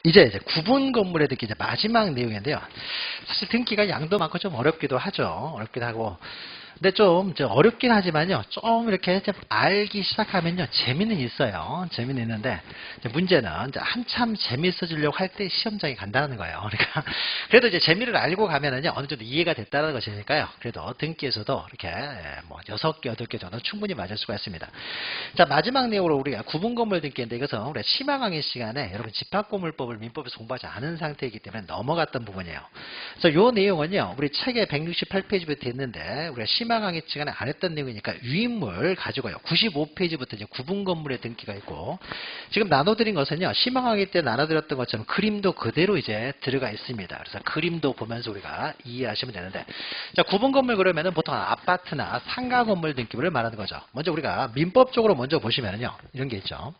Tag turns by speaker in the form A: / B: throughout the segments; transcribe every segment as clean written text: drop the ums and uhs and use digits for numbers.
A: 이제 구분 건물에 등기 이제 마지막 내용인데요. 사실 등기가 양도 많고 좀 어렵기도 하죠. 어렵기도 하고. 근데 좀 어렵긴 하지만요. 좀 이렇게 알기 시작하면요. 재미는 있어요. 재미는 있는데 문제는 이제 한참 재밌어지려고 할 때 시험장이 간다는 거예요. 그러니까 그래도 이제 재미를 알고 가면은요. 어느 정도 이해가 됐다는 것이니까요. 그래도 등기에서도 이렇게 뭐 6개, 8개 정도 충분히 맞을 수가 있습니다. 자, 마지막 내용으로 우리가 구분 건물 등기인데 이것은 우리가 심화 강의 시간에 여러분 집합건물법을 민법에서 공부하지 않은 상태이기 때문에 넘어갔던 부분이에요. 그래서 이 내용은요. 우리 책에 168페이지부터 있는데 우리가 심화 강의 시간에 안 했던 내용이니까 유인물 가지고요. 95페이지부터 이제 구분 건물의 등기가 있고 지금 나눠드린 것은요. 심화 강의 때 나눠드렸던 것처럼 그림도 그대로 이제 들어가 있습니다. 그래서 그림도 보면서 우리가 이해하시면 되는데 자, 구분 건물 그러면은 보통 아파트나 상가 건물 등기부를 말하는 거죠. 먼저 우리가 민법적으로 먼저 보시면은요. 이런 게 있죠.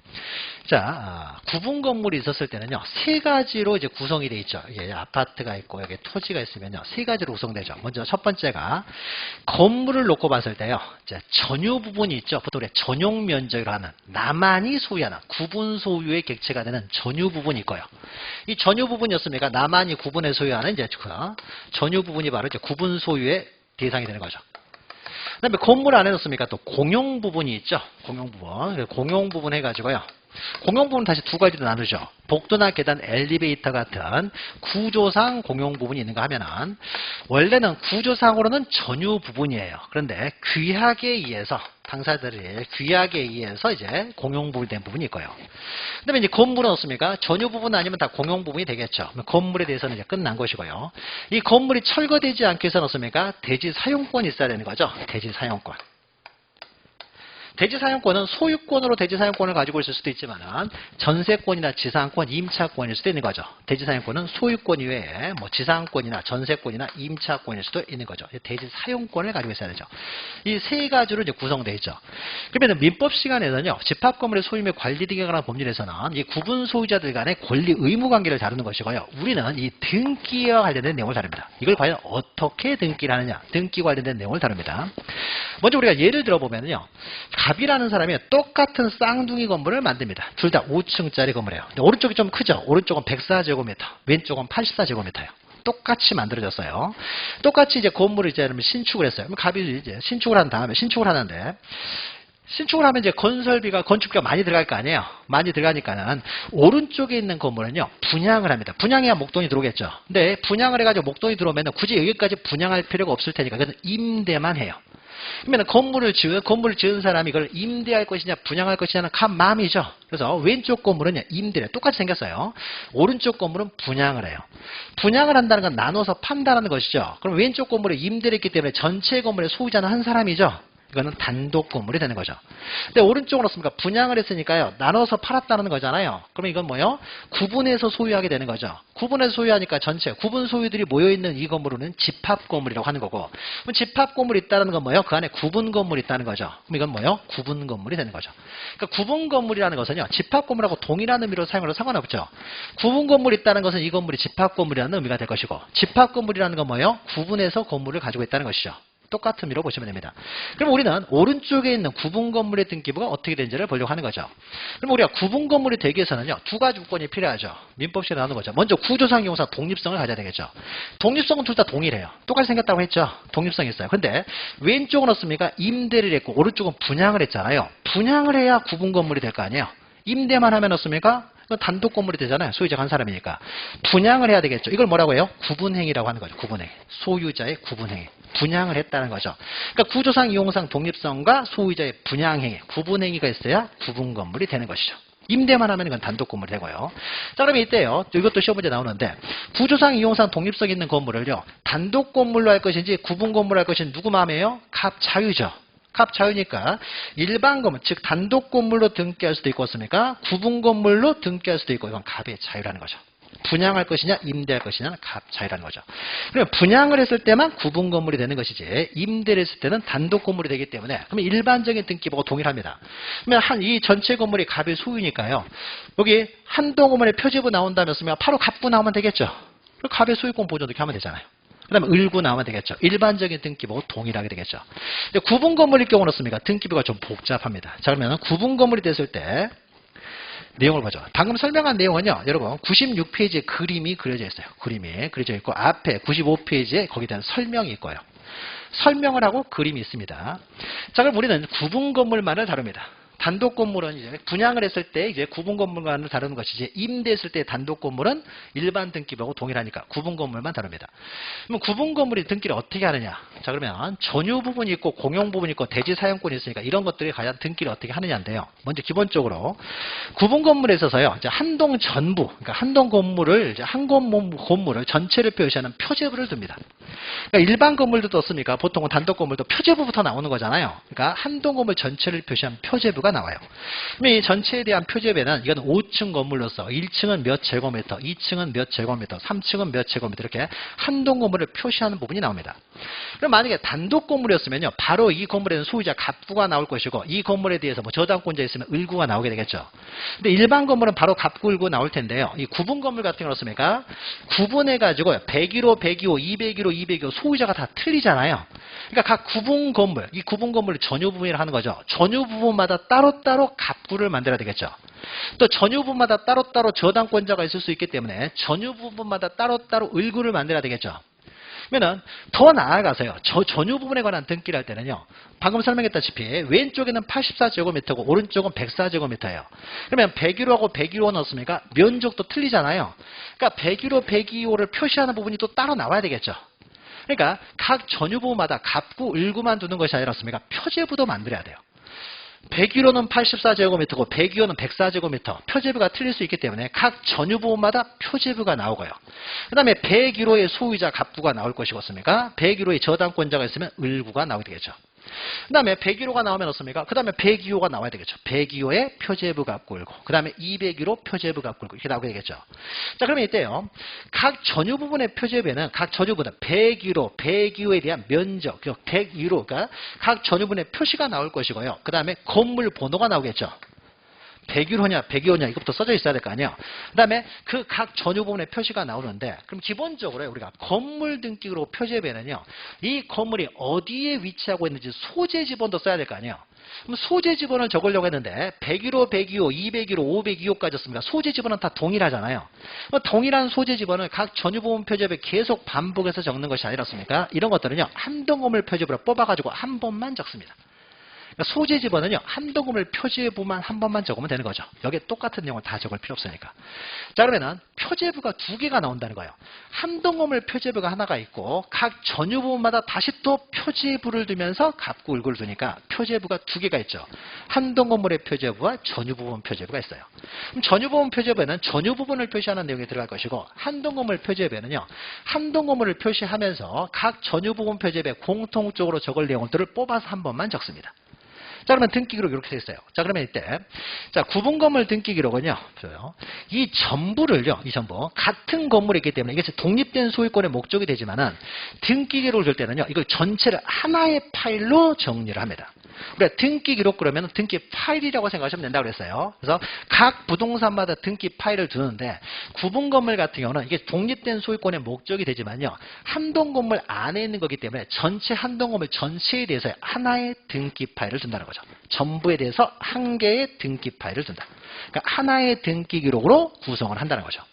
A: 자, 구분 건물이 있었을 때는요. 세 가지로 이제 구성이 되어 있죠. 이게 아파트가 있고 여기 토지가 있으면요. 세 가지로 구성되죠. 먼저 첫 번째가 건물을 놓고 봤을 때요. 이제 전유 부분이 있죠. 보통 우리가 전용 면적이라고 하는 나만이 소유하는 구분 소유의 객체가 되는 전유 부분이 있고요. 이 전유 부분이었습니까? 나만이 구분에 소유하는 이제 그 전유 부분이 바로 이제 구분 소유의 대상이 되는 거죠. 그 다음에 건물 안에 넣습니까? 또 공용 부분이 있죠. 공용 부분. 공용 부분 해가지고요. 공용 부분 다시 두 가지로 나누죠. 복도나 계단, 엘리베이터 같은 구조상 공용 부분이 있는가 하면은 원래는 구조상으로는 전유 부분이에요. 그런데 규약에 의해서 당사자들이 규약에 의해서 이제 공용 부분이 된 부분이 있고요. 그다음에 이제 건물은 어떻습니까? 전유 부분 아니면 다 공용 부분이 되겠죠. 건물에 대해서는 이제 끝난 것이고요. 이 건물이 철거되지 않기 위해서는 어떻습니까? 대지 사용권이 있어야 되는 거죠. 대지 사용권. 대지 사용권은 소유권으로 대지 사용권을 가지고 있을 수도 있지만 전세권이나 지상권, 임차권일 수도 있는 거죠. 대지 사용권은 소유권 이외에 뭐 지상권이나 전세권이나 임차권일 수도 있는 거죠. 대지 사용권을 가지고 있어야 되죠. 이 세 가지로 이제 구성되어 있죠. 그러면 민법 시간에는요, 집합 건물의 소유 및 관리 등에 관한 법률에서는 이 구분 소유자들 간의 권리 의무 관계를 다루는 것이고요. 우리는 이 등기와 관련된 내용을 다룹니다. 이걸 과연 어떻게 등기를 하느냐, 등기 관련된 내용을 다룹니다. 먼저 우리가 예를 들어 보면요. 갑이라는 사람이 똑같은 쌍둥이 건물을 만듭니다. 둘 다 5층짜리 건물이에요. 오른쪽이 좀 크죠? 오른쪽은 104제곱미터, 왼쪽은 84제곱미터예요. 똑같이 만들어졌어요. 똑같이 이제 건물을 이제 신축을 했어요. 그럼 갑이 이제 신축을 한 다음에 신축을 하는데 신축을 하면 이제 건설비가 건축비가 많이 들어갈 거 아니에요. 많이 들어가니까는 오른쪽에 있는 건물은요 분양을 합니다. 분양해야 목돈이 들어오겠죠. 근데 분양을 해가지고 목돈이 들어오면 굳이 여기까지 분양할 필요가 없을 테니까 그래서 임대만 해요. 그러면 건물을 지은 사람이 이걸 임대할 것이냐 분양할 것이냐는 간 마음이죠. 그래서 왼쪽 건물은 임대래 똑같이 생겼어요. 오른쪽 건물은 분양을 해요. 분양을 한다는 건 나눠서 판다는 것이죠. 그럼 왼쪽 건물을 임대를 했기 때문에 전체 건물의 소유자는 한 사람이죠. 이거는 단독 건물이 되는 거죠. 근데 오른쪽은 어떻습니까? 분양을 했으니까요. 나눠서 팔았다는 거잖아요. 그러면 이건 뭐요? 구분해서 소유하게 되는 거죠. 구분해서 소유하니까 전체 구분 소유들이 모여있는 이 건물은 집합 건물이라고 하는 거고 그럼 집합 건물이 있다는 건 뭐예요? 그 안에 구분 건물이 있다는 거죠. 그럼 이건 뭐예요? 구분 건물이 되는 거죠. 그러니까 구분 건물이라는 것은요. 집합 건물하고 동일한 의미로 사용해도 상관없죠. 구분 건물이 있다는 것은 이 건물이 집합 건물이라는 의미가 될 것이고 집합 건물이라는 건 뭐예요? 구분해서 건물을 가지고 있다는 것이죠. 똑같은 의미로 보시면 됩니다. 그럼 우리는 오른쪽에 있는 구분 건물의 등기부가 어떻게 되는지를 보려고 하는 거죠. 그럼 우리가 구분 건물이 되기 위해서는요. 두 가지 조건이 필요하죠. 민법 시간에 나오는 거죠. 먼저 구조상 이용상 독립성을 가져야 되겠죠. 독립성은 둘 다 동일해요. 똑같이 생겼다고 했죠. 독립성이 있어요. 근데 왼쪽은 어떻습니까? 임대를 했고 오른쪽은 분양을 했잖아요. 분양을 해야 구분 건물이 될 거 아니에요. 임대만 하면 어떻습니까? 단독 건물이 되잖아요. 소유자가 한 사람이니까. 분양을 해야 되겠죠. 이걸 뭐라고 해요? 구분행위라고 하는 거죠. 구분행위. 소유자의 구분행위. 분양을 했다는 거죠. 그러니까 구조상 이용상 독립성과 소유자의 분양행위, 구분행위가 있어야 구분 건물이 되는 것이죠. 임대만 하면 이건 단독 건물이 되고요. 자, 그러면 이때요. 이것도 시험 문제 나오는데 구조상 이용상 독립성 있는 건물을요. 단독 건물로 할 것인지 구분 건물로 할 것인지 누구 마음이에요? 갑 자유죠. 갑 자유니까 일반 건물, 즉 단독 건물로 등기할 수도 있고 없습니까? 구분 건물로 등기할 수도 있고 이건 갑의 자유라는 거죠. 분양할 것이냐 임대할 것이냐는 갑 자유라는 거죠. 그러면 분양을 했을 때만 구분 건물이 되는 것이지 임대를 했을 때는 단독 건물이 되기 때문에 그러면 일반적인 등기부하고 동일합니다. 그러면 이 전체 건물이 갑의 소유니까요. 여기 한동건물의 표지부 나온다면 바로 갑부 나오면 되겠죠. 갑의 소유권 보존 이렇게 하면 되잖아요. 그 다음에 을구 나오면 되겠죠. 일반적인 등기부하고 동일하게 되겠죠. 구분 건물일 경우는 어떻습니까? 등기부가 좀 복잡합니다. 자, 그러면 구분 건물이 됐을 때 내용을 보죠. 방금 설명한 내용은요, 여러분 96페이지에 그림이 그려져 있어요. 그림이 그려져 있고 앞에 95페이지에 거기에 대한 설명이 있고요. 설명을 하고 그림이 있습니다. 자, 그럼 우리는 구분 건물만을 다룹니다. 단독 건물은 이제 분양을 했을 때 이제 구분 건물만을 다루는 것이지, 임대했을 때 단독 건물은 일반 등기부하고 동일하니까 구분 건물만 다룹니다. 그럼 구분 건물이 등기를 어떻게 하느냐? 자, 그러면 전유 부분이 있고 공용 부분이 있고 대지 사용권이 있으니까 이런 것들이 과연 등기를 어떻게 하느냐인데요. 먼저 기본적으로 구분 건물에 있어서요, 이제 한 동 전부, 그러니까 한 동 건물을 이제 한 건물을 전체를 표시하는 표제부를 둡니다. 그러니까 일반 건물도 떴으니까 보통은 단독 건물도 표제부부터 나오는 거잖아요. 그러니까 한 동 건물 전체를 표시한 표제부가 나와요. 그럼 이 전체에 대한 표제부는 이건 5층 건물로서 1층은 몇 제곱미터, 2층은 몇 제곱미터, 3층은 몇 제곱미터 이렇게 한 동 건물을 표시하는 부분이 나옵니다. 그럼 만약에 단독 건물이었으면요, 바로 이 건물에는 소유자 갑구가 나올 것이고 이 건물에 대해서 뭐 저당권자 있으면 을구가 나오게 되겠죠. 근데 일반 건물은 바로 갑구, 을구 나올 텐데요. 이 구분 건물 같은 경우는 어떻습니까? 구분해가지고 101호, 102호, 201호, 202호 소유자가 다 틀리잖아요. 그러니까 각 구분 건물, 이 구분 건물을 전유 부분이라 하는 거죠. 전유 부분마다 따로따로 갑구를 만들어야 되겠죠. 또 전유 부분마다 따로따로 저당권자가 있을 수 있기 때문에 전유 부분마다 따로따로 을구를 만들어야 되겠죠. 그러면 더 나아가서요, 전유 부분에 관한 등기를 할 때는요, 방금 설명했다시피 왼쪽에는 84제곱미터고 오른쪽은 104제곱미터예요. 그러면 101호하고 102호 넣었으니까 면적도 틀리잖아요. 그러니까 101호, 102호를 표시하는 부분이 또 따로 나와야 되겠죠. 그러니까 각 전유 부분마다 갑구, 을구만 두는 것이 아니라 표제부도 만들어야 돼요. 101호는 84제곱미터고 102호는 104제곱미터. 표제부가 틀릴 수 있기 때문에 각 전유 부분마다 표제부가 나오고요. 그 다음에 101호의 소유자 갑구가 나올 것이고, 101호의 저당권자가 있으면 을구가 나오게 되겠죠. 그 다음에 101호가 나오면 어떻습니까? 그 다음에 102호가 나와야 되겠죠. 102호의 표제부 갑구 을구, 그 다음에 201호 표제부 갑구 을구, 이렇게 나오게 되겠죠. 자, 그러면 이때요, 각 전유 부분의 표제부에는 각 전유 부분 101호, 102호에 대한 면적, 101호가 각 전유 부분의 표시가 나올 것이고요. 그 다음에 건물 번호가 나오겠죠. 101호냐 102호냐 이것부터 써져 있어야 될 거 아니에요. 그 다음에 그 각 전유 부분의 표시가 나오는데, 그럼 기본적으로 우리가 건물 등기로 표제부에는요, 이 건물이 어디에 위치하고 있는지 소재 지번도 써야 될 거 아니에요. 그럼 소재 지번을 적으려고 했는데 101호, 102호, 201호, 502호까지였습니다. 소재 지번은 다 동일하잖아요. 동일한 소재 지번을 각 전유 부분 표제부에 계속 반복해서 적는 것이 아니었습니까? 이런 것들은요, 한 동 건물 표제부로 뽑아가지고 한 번만 적습니다. 그러니까 소재 지번은요, 한 동 건물 표제부만 한 번만 적으면 되는 거죠. 여기에 똑같은 내용을 다 적을 필요 없으니까. 자, 그러면은 표제부가 두 개가 나온다는 거예요. 한 동 건물 표제부가 하나가 있고 각 전유 부분마다 다시 또 표제부를 두면서 갑구, 을구를 두니까 표제부가 두 개가 있죠. 한 동 건물의 표제부와 전유 부분 표제부가 있어요. 그럼 전유 부분 표제부에는 전유 부분을 표시하는 내용이 들어갈 것이고, 한 동 건물 표제부에는요, 한 동 건물을 표시하면서 각 전유 부분 표제부에 공통적으로 적을 내용들을 뽑아서 한 번만 적습니다. 자, 그러면 등기 기록 이렇게 되어 있어요. 자, 그러면 이때, 자, 구분 건물 등기 기록은요, 이 전부를요, 이 전부, 같은 건물이 있기 때문에 이게 독립된 소유권의 목적이 되지만은, 등기 기록을 줄 때는요, 이걸 전체를 하나의 파일로 정리를 합니다. 우리가 등기 기록 그러면 등기 파일이라고 생각하시면 된다고 그랬어요. 그래서 각 부동산마다 등기 파일을 두는데, 구분 건물 같은 경우는 이게 독립된 소유권의 목적이 되지만요, 한 동 건물 안에 있는 거기 때문에 전체 한 동 건물 전체에 대해서 하나의 등기 파일을 둔다는 거죠. 전부에 대해서 한 개의 등기 파일을 둔다. 그러니까 하나의 등기 기록으로 구성을 한다는 거죠.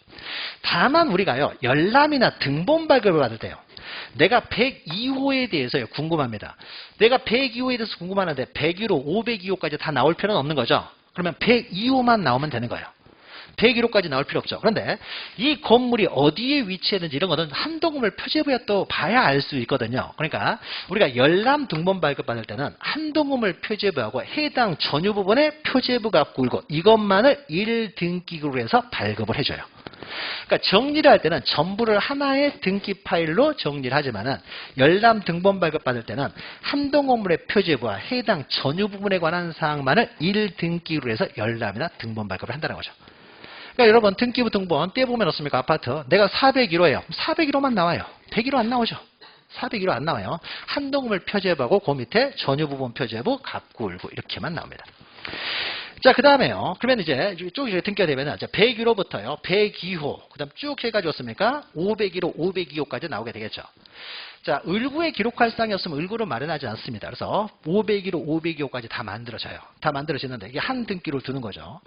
A: 다만 우리가요, 열람이나 등본 발급을 받을 때요, 내가 102호에 대해서 궁금합니다. 내가 102호에 대해서 궁금하는데 101호, 502호까지 다 나올 필요는 없는 거죠. 그러면 102호만 나오면 되는 거예요. 101호까지 나올 필요 없죠. 그런데 이 건물이 어디에 위치했는지 이런 거는 한 동 건물 표제부에 또 봐야 알 수 있거든요. 그러니까 우리가 열람 등본 발급 받을 때는 한 동 건물 표제부하고 해당 전유 부분의 표제부 갑구 을구 이것만을 1등기구로 해서 발급을 해줘요. 그러니까 정리를 할 때는 전부를 하나의 등기 파일로 정리를 하지만은, 열람 등본 발급 받을 때는 한 동 건물의 표제부와 해당 전유 부분에 관한 사항만을 1등기로 해서 열람이나 등본 발급을 한다는 거죠. 그러니까 여러분, 등기부 등본 떼보면 어떻습니까? 아파트 내가 401호예요. 401호만 나와요. 101호 안 나오죠. 401호 안 나와요. 한 동 건물 표제부하고 그 밑에 전유 부분 표제부 갑구 을구 이렇게만 나옵니다. 자, 그 다음에요. 그러면 이제 쭉 등기가 되면 101호부터요, 102호, 그 다음 쭉 해가지고 습니까 501호, 502호까지 나오게 되겠죠. 자, 을구에 기록할 사항이 없으면 을구를 마련하지 않습니다. 그래서 501호, 502호까지 다 만들어져요. 다 만들어지는데 이게 한 등기로 두는 거죠.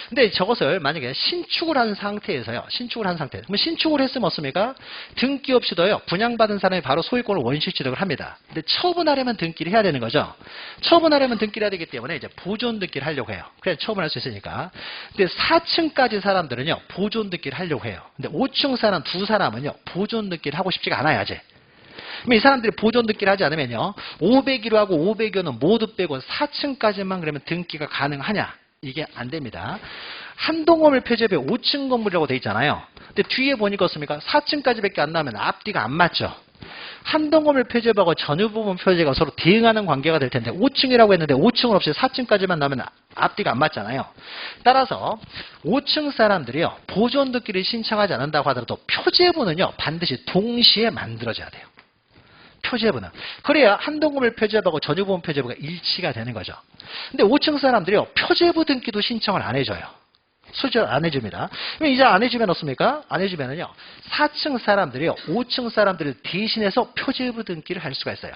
A: 근데 저것을 만약에 신축을 한 상태에서요. 신축을 한 상태. 그러면 신축을 했으면 어떻습니까? 등기 없이도요. 분양받은 사람이 바로 소유권을 원시 취득을 합니다. 근데 처분하려면 등기를 해야 되는 거죠. 처분하려면 등기를 해야 되기 때문에 이제 보존 등기를 하려고 해요. 그래야 처분할 수 있으니까. 근데 4층까지 사람들은요. 보존 등기를 하려고 해요. 근데 5층 사람 두 사람은요. 보존 등기를 하고 싶지가 않아요. 아직. 그럼 이 사람들이 보존 등기를 하지 않으면요. 501호하고 502호는 모두 빼고 4층까지만 그러면 등기가 가능하냐? 이게 안 됩니다. 한동건물 표제부에 5층 건물이라고 돼 있잖아요. 근데 뒤에 보니까 어떻습니까? 4층까지밖에 안 나오면 앞뒤가 안 맞죠. 한동건물 표제부하고 전유부분 표제가 서로 대응하는 관계가 될 텐데 5층이라고 했는데 5층은 없이 4층까지만 나오면 앞뒤가 안 맞잖아요. 따라서 5층 사람들이요. 보존 등기를 신청하지 않는다고 하더라도 표제부는요. 반드시 동시에 만들어져야 돼요. 표제부는. 그래야 한동건물 표제부하고 전유부분 표제부가 일치가 되는 거죠. 근데 5층 사람들이요. 표제부 등기도 신청을 안 해줘요. 수절 안 해줍니다. 그럼 이제 안 해주면 어떻습니까? 안 해주면은요. 4층 사람들이요. 5층 사람들을 대신해서 표제부 등기를 할 수가 있어요.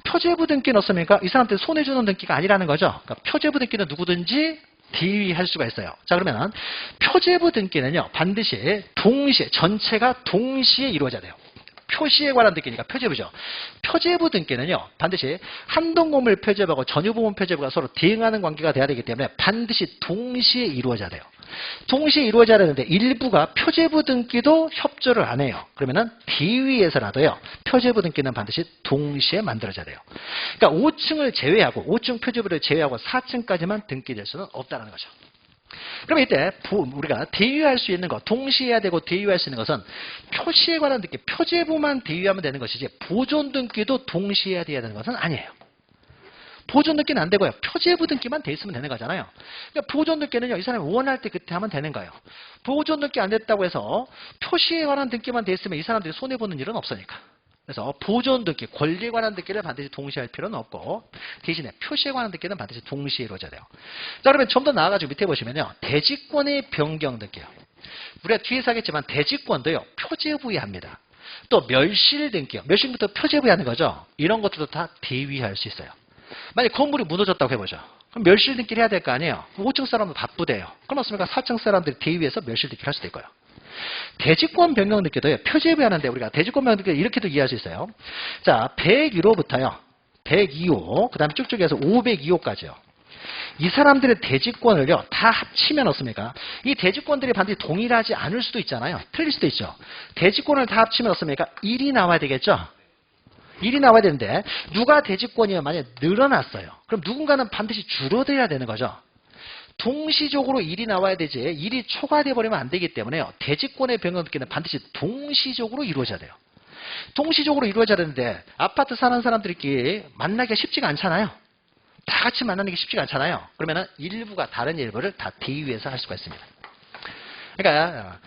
A: 표제부 등기는 어떻습니까? 이 사람들 손해 주는 등기가 아니라는 거죠. 그러니까 표제부 등기는 누구든지 대위할 수가 있어요. 자, 그러면은 표제부 등기는요. 반드시 동시에 전체가 동시에 이루어져야 돼요. 표시에 관한 등기니까 표제부죠. 표제부 등기는요. 반드시 한동건물 표제부하고 전유부분 표제부가 서로 대응하는 관계가 돼야 되기 때문에 반드시 동시에 이루어져야 돼요. 동시에 이루어져야 되는데 일부가 표제부 등기도 협조를 안 해요. 그러면은 대위에서라도요. 표제부 등기는 반드시 동시에 만들어져야 돼요. 그러니까 5층을 제외하고 5층 표제부를 제외하고 4층까지만 등기될 수는 없다는 거죠. 그럼 이때 우리가 대위할 수 있는 것, 동시에 해야 되고 대위할 수 있는 것은 표시에 관한 등기, 표제부만 대위하면 되는 것이지 보존 등기도 동시에 해야 되는 것은 아니에요. 보존 등기는 안 되고요. 표제부 등기만 돼 있으면 되는 거잖아요. 그러니까 보존 등기는요. 이 사람이 원할 때 그때 하면 되는 거예요. 보존 등기 안 됐다고 해서 표시에 관한 등기만 돼 있으면 이 사람들이 손해보는 일은 없으니까. 그래서 보존 등기, 권리에 관한 등기를 반드시 동시에 할 필요는 없고 대신에 표시에 관한 등기는 반드시 동시에 이루어져야 돼요. 자, 그러면 좀 더 나아가지고 밑에 보시면요. 대지권의 변경 등기요. 우리가 뒤에서 하겠지만 대지권도요. 표제부에 합니다. 또 멸실 등기요. 멸실부터 표제부에 하는 거죠. 이런 것들도 다 대위할 수 있어요. 만약 건물이 무너졌다고 해보죠. 그럼 멸실 등기를 해야 될 거 아니에요. 5층 사람도 바쁘대요. 그럼 어떻습니까? 4층 사람들이 대위해서 멸실 등기를 할 수도 있고요. 대지권 변경 등기도요. 표제부에 하는데 우리가 대지권 변경 등기 이렇게도 이해할 수 있어요. 자, 101호부터요. 102호, 그 다음에 쭉쭉 해서 502호까지요. 이 사람들의 대지권을요. 다 합치면 어떻습니까? 이 대지권들이 반드시 동일하지 않을 수도 있잖아요. 틀릴 수도 있죠. 대지권을 다 합치면 어떻습니까? 1이 나와야 되겠죠? 1이 나와야 되는데 누가 대지권이 만약에 늘어났어요. 그럼 누군가는 반드시 줄어들어야 되는 거죠. 동시적으로 1이 나와야 되지 1이 초과돼 버리면 안 되기 때문에요. 대지권의 변경 등기는 반드시 동시적으로 이루어져야 돼요. 동시적으로 이루어져야 되는데 아파트 사는 사람들끼리 만나기가 쉽지가 않잖아요. 다 같이 만나는 게 쉽지가 않잖아요. 그러면은 일부가 다른 일부를 다 대위해서 할 수가 있습니다. 그러니까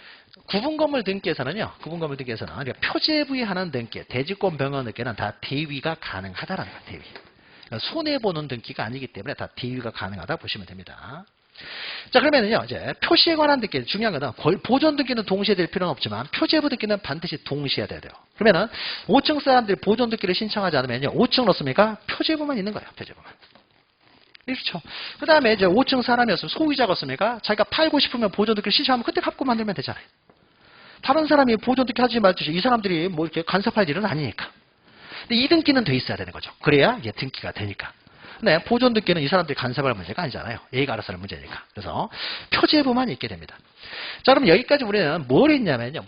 A: 구분건물 등기에서는요. 구분건물 등기에서는 그러니까 표제부에 하는 등기, 대지권 변경 등기는 다 대위가 가능하다라는 거예요. 대위. 그러니까 손해보는 등기가 아니기 때문에 다 대위가 가능하다 보시면 됩니다. 자, 그러면은요, 이제 표시에 관한 등기, 중요한 거는 보존 등기는 동시에 될 필요는 없지만 표제부 등기는 반드시 동시에 돼야 돼요. 그러면은 5층 사람들이 보존 등기를 신청하지 않으면요, 5층은 없습니까? 표제부만 있는 거예요, 표제부만. 그렇죠. 그 다음에 이제 5층 사람이었으면 소유자가 없습니까? 자기가 팔고 싶으면 보존 등기를 신청하면 그때 갖고 만들면 되잖아요. 다른 사람이 보존 등기 하지 말듯이 이 사람들이 뭐 이렇게 간섭할 일은 아니니까. 근데 이 등기는 돼 있어야 되는 거죠. 그래야 이게 등기가 되니까. 네, 보존 등기는 이 사람들이 간섭할 문제가 아니잖아요. 얘가 알아서 할 문제니까. 그래서 표제부만 있게 됩니다. 자, 그럼 여기까지 우리는 뭘 했냐면요.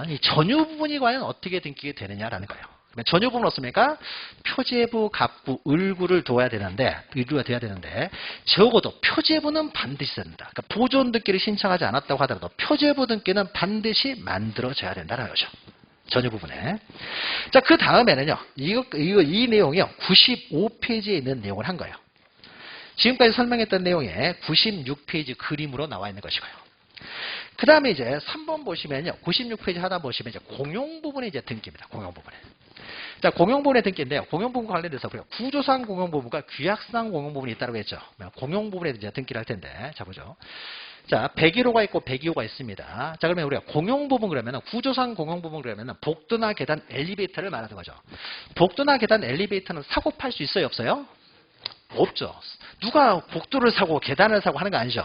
A: 이 전유 부분이 과연 어떻게 등기가 되느냐라는 거예요. 그러면 전유 부분은 어떻습니까? 표제부, 갑구, 을구를 둬야 되는데, 을구가 돼야 되는데, 적어도 표제부는 반드시 된다. 그러니까 보존 등기를 신청하지 않았다고 하더라도 표제부 등기는 반드시 만들어져야 된다는 거죠. 전유 부분에. 자, 그 다음에는요, 이 내용이요, 95페이지에 있는 내용을 한 거예요. 지금까지 설명했던 내용에 96페이지 그림으로 나와 있는 것이고요. 그 다음에 이제 3번 보시면요, 96페이지 하다 보시면 이제 공용 부분의 이제 등기입니다. 공용 부분에. 자, 공용 부분의 등기인데요. 공용 부분 관련돼서 우리가 구조상 공용 부분과 규약상 공용 부분이 있다고 했죠. 공용 부분에 이제 등기를 할 텐데, 자, 보죠. 자, 101호가 있고 102호가 있습니다. 자, 그러면 우리가 공용부분 그러면 구조상 공용부분 그러면 복도나 계단, 엘리베이터를 말하는 거죠. 복도나 계단, 엘리베이터는 사고 팔 수 있어요, 없어요? 없죠. 누가 복도를 사고 계단을 사고 하는 거 아니죠.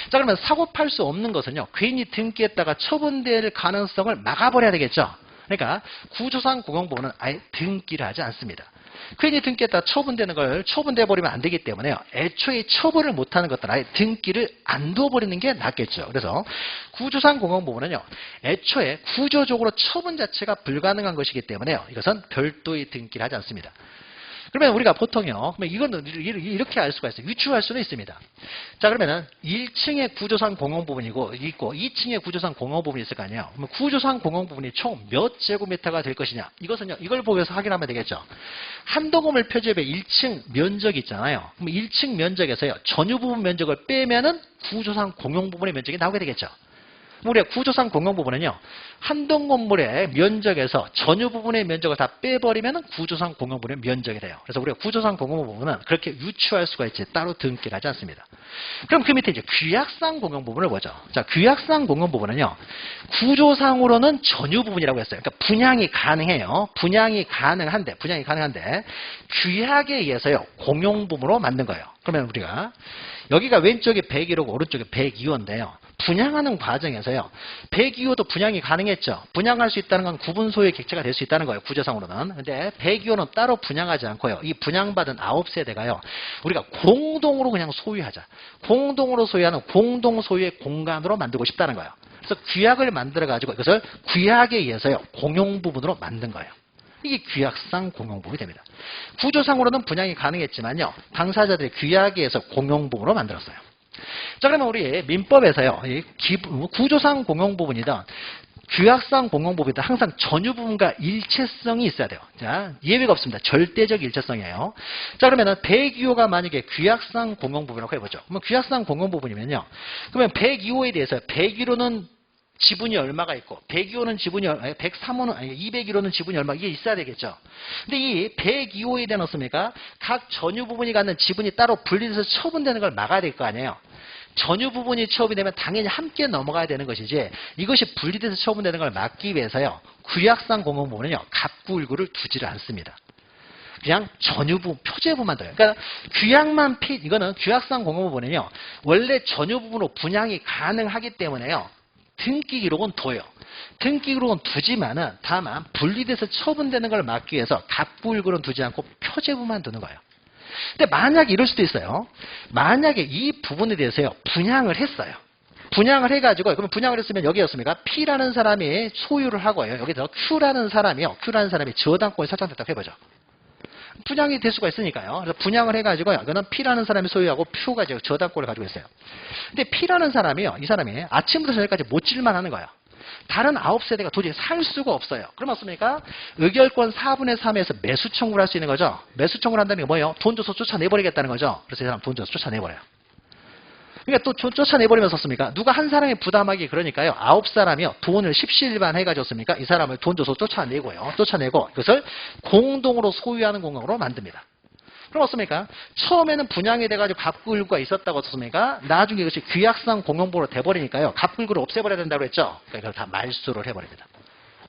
A: 자, 그러면 사고 팔 수 없는 것은요, 괜히 등기했다가 처분될 가능성을 막아버려야 되겠죠. 그러니까 구조상 공용부분은 아예 등기를 하지 않습니다. 괜히 등기했다 처분되는 걸 처분돼 버리면 안 되기 때문에요. 애초에 처분을 못하는 것들 아예 등기를 안 둬버리는 게 낫겠죠. 그래서 구조상 공용부분은요. 애초에 구조적으로 처분 자체가 불가능한 것이기 때문에요. 이것은 별도의 등기를 하지 않습니다. 그러면 우리가 보통요. 그러면 이거는 이렇게 알 수가 있어요. 유추할 수는 있습니다. 자, 그러면은 1층에 구조상 공용부분이고 있고 2층에 구조상 공용부분이 있을 거 아니에요. 그러면 구조상 공용부분이 총 몇 제곱미터가 될 것이냐. 이것은요. 이걸 보면서 확인하면 되겠죠. 한동 건물 표지업의 1층 면적이 있잖아요. 그럼 1층 면적에서요. 전유 부분 면적을 빼면은 구조상 공용부분의 면적이 나오게 되겠죠. 우리가 구조상 공용부분은요. 한동 건물의 면적에서 전유 부분의 면적을 다 빼버리면 구조상 공용부분의 면적이 돼요. 그래서 우리가 구조상 공용부분은 그렇게 유추할 수가 있지 따로 등기를 하지 않습니다. 그럼 그 밑에 이제 규약상 공용부분을 보죠. 자, 규약상 공용부분은요. 구조상으로는 전유 부분이라고 했어요. 그러니까 분양이 가능해요. 분양이 가능한데 규약에 의해서요. 공용부분으로 만든 거예요. 그러면 우리가 여기가 왼쪽에 101호고 오른쪽에 102호인데요. 분양하는 과정에서요. 102호도 분양이 가능했죠. 분양할 수 있다는 건 구분 소유의 객체가 될 수 있다는 거예요. 구조상으로는. 근데 102호는 따로 분양하지 않고요. 이 분양받은 9세대가요. 우리가 공동으로 그냥 소유하자. 공동으로 소유하는 공동 소유의 공간으로 만들고 싶다는 거예요. 그래서 규약을 만들어 가지고 이것을 규약에 의해서요. 공용 부분으로 만든 거예요. 이게 규약상 공용부분이 됩니다. 구조상으로는 분양이 가능했지만요. 당사자들의 규약에 의해서 공용부분으로 만들었어요. 자, 그러면 우리 민법에서요. 구조상 공용부분이든 규약상 공용부분이든 항상 전유 부분과 일체성이 있어야 돼요. 자, 예외가 없습니다. 절대적 일체성이에요. 자, 그러면 102호가 만약에 규약상 공용부분이라고 해보죠. 그러면 규약상 공용부분이면요. 그러면 102호에 대해서 101호는 지분이 얼마가 있고 102호는 지분이 103호는 아니 201호는 지분이 얼마 이게 있어야 되겠죠. 근데 이 102호에 대한 어떻습니까? 각 전유 부분이 갖는 지분이 따로 분리돼서 처분되는 걸 막아야 될 거 아니에요. 전유 부분이 처분이 되면 당연히 함께 넘어가야 되는 것이지 이것이 분리돼서 처분되는 걸 막기 위해서요. 규약상 공용부분은요. 갑구을구를 두지를 않습니다. 그냥 전유부 표제부만 둬요. 그러니까 규약만 이거는 규약상 공용부분은요. 원래 전유 부분으로 분양이 가능하기 때문에요. 등기 기록은 둬요. 등기 기록은 두지만은 다만 분리돼서 처분되는 걸 막기 위해서 갑구을구는 두지 않고 표제부만 두는 거예요. 근데 만약에 이럴 수도 있어요. 만약에 이 부분에 대해서요. 분양을 했어요. 분양을 해가지고 그러면 분양을 했으면 여기였습니까? P라는 사람이 소유를 하고요. 여기서 Q라는 사람이 저당권이 설정됐다고 해보죠. 분양이 될 수가 있으니까요. 그래서 분양을 해가지고 이거는 P라는 사람이 소유하고 Q가 이제 저당권을 가지고 있어요. 근데 P라는 사람이요. 이 사람이 아침부터 저녁까지 못질만 하는 거예요. 다른 9세대가 도저히 살 수가 없어요. 그럼 어떻습니까? 의결권 4분의 3에서 매수 청구를 할 수 있는 거죠. 매수 청구를 한다는 게 뭐예요? 돈 줘서 쫓아내버리겠다는 거죠. 그래서 이 사람 돈 줘서 쫓아내버려요. 그러니까 또 쫓아내버리면서 씁니까? 누가 한 사람이 부담하기 그러니까요. 9사람이요. 돈을 십시일반 해가지고 씁니까? 이 사람을 돈 줘서 쫓아내고요. 쫓아내고 이것을 공동으로 소유하는 공간으로 만듭니다. 그럼 어떻습니까? 처음에는 분양이 돼가지고 갑구을구가 있었다고 어떻습니까? 나중에 이것이 규약상 공용부로 돼버리니까요. 갑구을구를 없애버려야 된다고 했죠? 그러니까 이걸 다 말소를 해버립니다.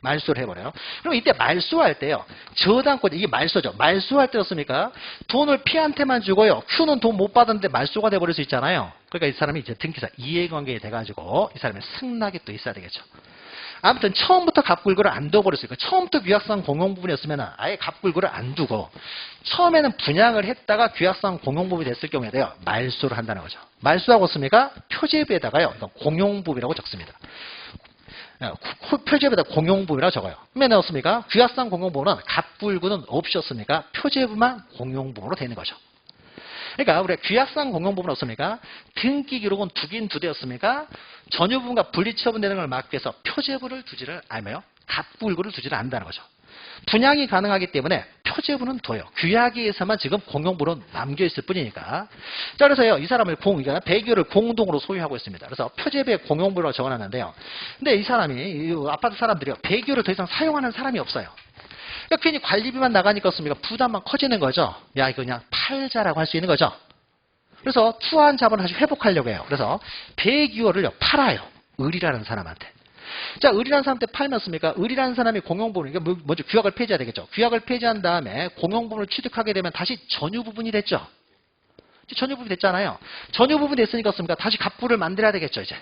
A: 말소를 해버려요. 그럼 이때 말소할 때요. 저당권, 이게 말소죠. 말소할 때 어떻습니까? 돈을 P한테만 주고요. Q는 돈 못 받았는데 말소가 돼버릴 수 있잖아요. 그러니까 이 사람이 이제 등기사 이해관계에 돼가지고 이 사람의 승낙이 또 있어야 되겠죠. 아무튼 처음부터 갑구을구를 안 둬버렸으니까 처음부터 규약상 공용부분이었으면 아예 갑구을구를 안 두고 처음에는 분양을 했다가 규약상 공용부분이 됐을 경우에도요. 말소를 한다는 거죠. 말소하고 있습니까? 표제부에다가요. 이건 공용부분이라고 적습니다. 표제부에다 공용부분이라고 적어요. 그러면 어떻습니까? 규약상 공용부분은 갑구을구는 없이 없습니까? 표제부만 공용부분으로 되는 거죠. 그러니까 우리가 규약상 공용부분은 없습니까? 등기 기록은 두긴 두 대였습니까? 전유 부분과 분리 처분되는 걸 막기 위해서 표제부를 두지를 않으며 갑구을구를 두지를 않는다는 거죠. 분양이 가능하기 때문에 표제부는 둬요. 규약에 의해서만 지금 공용부로 남겨있을 뿐이니까. 자, 그래서요, 이 사람을 102호를 공동으로 소유하고 있습니다. 그래서 표제부에 공용부라고 적어놨는데요. 근데 이 사람이, 이 아파트 사람들이요, 102호를 더 이상 사용하는 사람이 없어요. 그러니까 괜히 관리비만 나가니까 없습니까? 부담만 커지는 거죠. 야, 이거 그냥 팔자라고 할 수 있는 거죠. 그래서 투하한 자본을 다시 회복하려고 해요. 그래서 102호를요 팔아요. 을이라는 사람한테. 자, 을이라는 사람한테 팔면 어떻습니까? 을이라는 사람이 공용부분, 그러니까 먼저 규약을 폐지해야 되겠죠. 규약을 폐지한 다음에 공용부분을 취득하게 되면 다시 전유부분이 됐죠. 전유부분이 됐잖아요. 전유부분이 됐으니까 어떻습니까? 다시 갑부를 만들어야 되겠죠, 이제.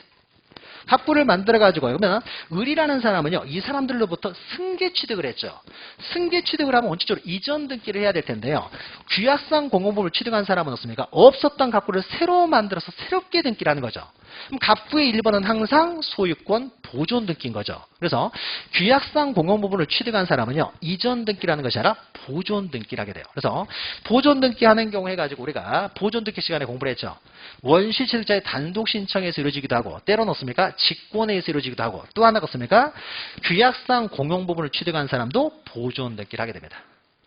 A: 갑부를 만들어가지고, 그러면 을이라는 사람은요, 이 사람들로부터 승계 취득을 했죠. 승계 취득을 하면 원칙적으로 이전 등기를 해야 될 텐데요. 규약상 공용부분을 취득한 사람은 어떻습니까? 없었던 갑부를 새로 만들어서 새롭게 등기를 하는 거죠. 그럼 갑부의 1번은 항상 소유권 보존 등기인 거죠. 그래서 규약상 공용부분을 취득한 사람은요, 이전 등기라는 것이 아니라 보존 등기를 하게 돼요. 그래서 보존 등기하는 경우 해가지고 우리가 보존 등기 시간에 공부를 했죠. 원시 취득자의 단독 신청에서 이루어지기도 하고, 때로는 어떻습니까? 직권에 의해서 이루어지기도 하고, 또 하나가 어떻습니까? 규약상 공용부분을 취득한 사람도 보존 등기를 하게 됩니다.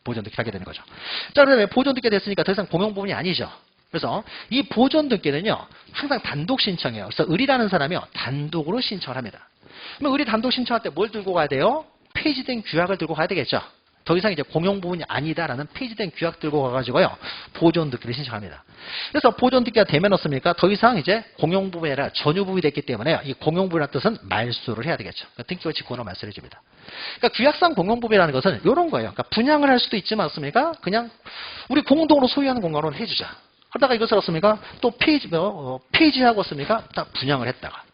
A: 보존 등기를 하게 되는 거죠. 자, 그러면 보존 등기가 됐으니까 더 이상 공용부분이 아니죠. 그래서 이 보존 등기는요, 항상 단독 신청이에요. 그래서 을이라는 사람이요, 단독으로 신청을 합니다. 그러면 을이 단독 신청할 때 뭘 들고 가야 돼요? 폐지된 규약을 들고 가야 되겠죠. 더 이상 이제 공용 부분이 아니다라는 폐지된 규약 들고 가가지고요, 보존 등기를 신청합니다. 그래서 보존 등기가 되면 어떻습니까? 더 이상 이제 공용 부분이 아니라 전유 부분이 됐기 때문에 이 공용 부분이라는 뜻은 말소를 해야 되겠죠. 그러니까 등기와 직권으로 말소를 해줍니다. 그러니까 규약상 공용 부분이라는 것은 이런 거예요. 그러니까 분양을 할 수도 있지만 어떻습니까? 그냥 우리 공동으로 소유하는 공간으로 해주자. 하다가 이것을 어떻습니까? 또 폐지하고 어떻습니까? 딱 분양을 했다가.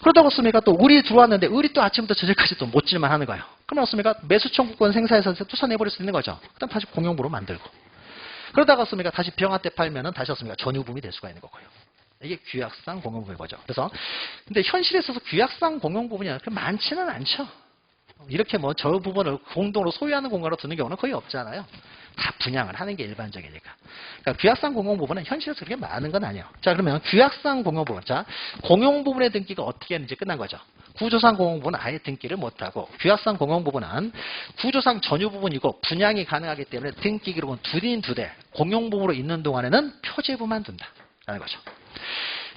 A: 그러다가 어떻습니까? 또 을이 들어왔는데 을이 또 아침부터 저녁까지 또 못 질만 하는 거예요. 그러면 어떻습니까? 매수 청구권 생사에서 투사내버릴 수 있는 거죠. 그다음 다시 공용부로 만들고. 그러다가 어떻습니까? 다시 병화 때 팔면은 다시 어떻습니까? 전유분이 될 수가 있는 거고요. 이게 규약상 공용부분인 거죠. 그래서 근데 현실에 있어서 규약상 공용부분이 그렇게 많지는 않죠. 이렇게 뭐 저 부분을 공동으로 소유하는 공간으로 두는 경우는 거의 없잖아요. 다 분양을 하는 게 일반적이니까. 그러니까 규약상 공용부분은 현실에서 그렇게 많은 건 아니에요. 자, 그러면 규약상 공용부분. 자, 공용부분의 등기가 어떻게 했는지 끝난 거죠. 구조상 공용부분은 아예 등기를 못하고, 규약상 공용부분은 구조상 전유부분이고 분양이 가능하기 때문에 등기 기록은 두 대인 두 대. 공용부분으로 있는 동안에는 표제부만 둔다. 라는 거죠.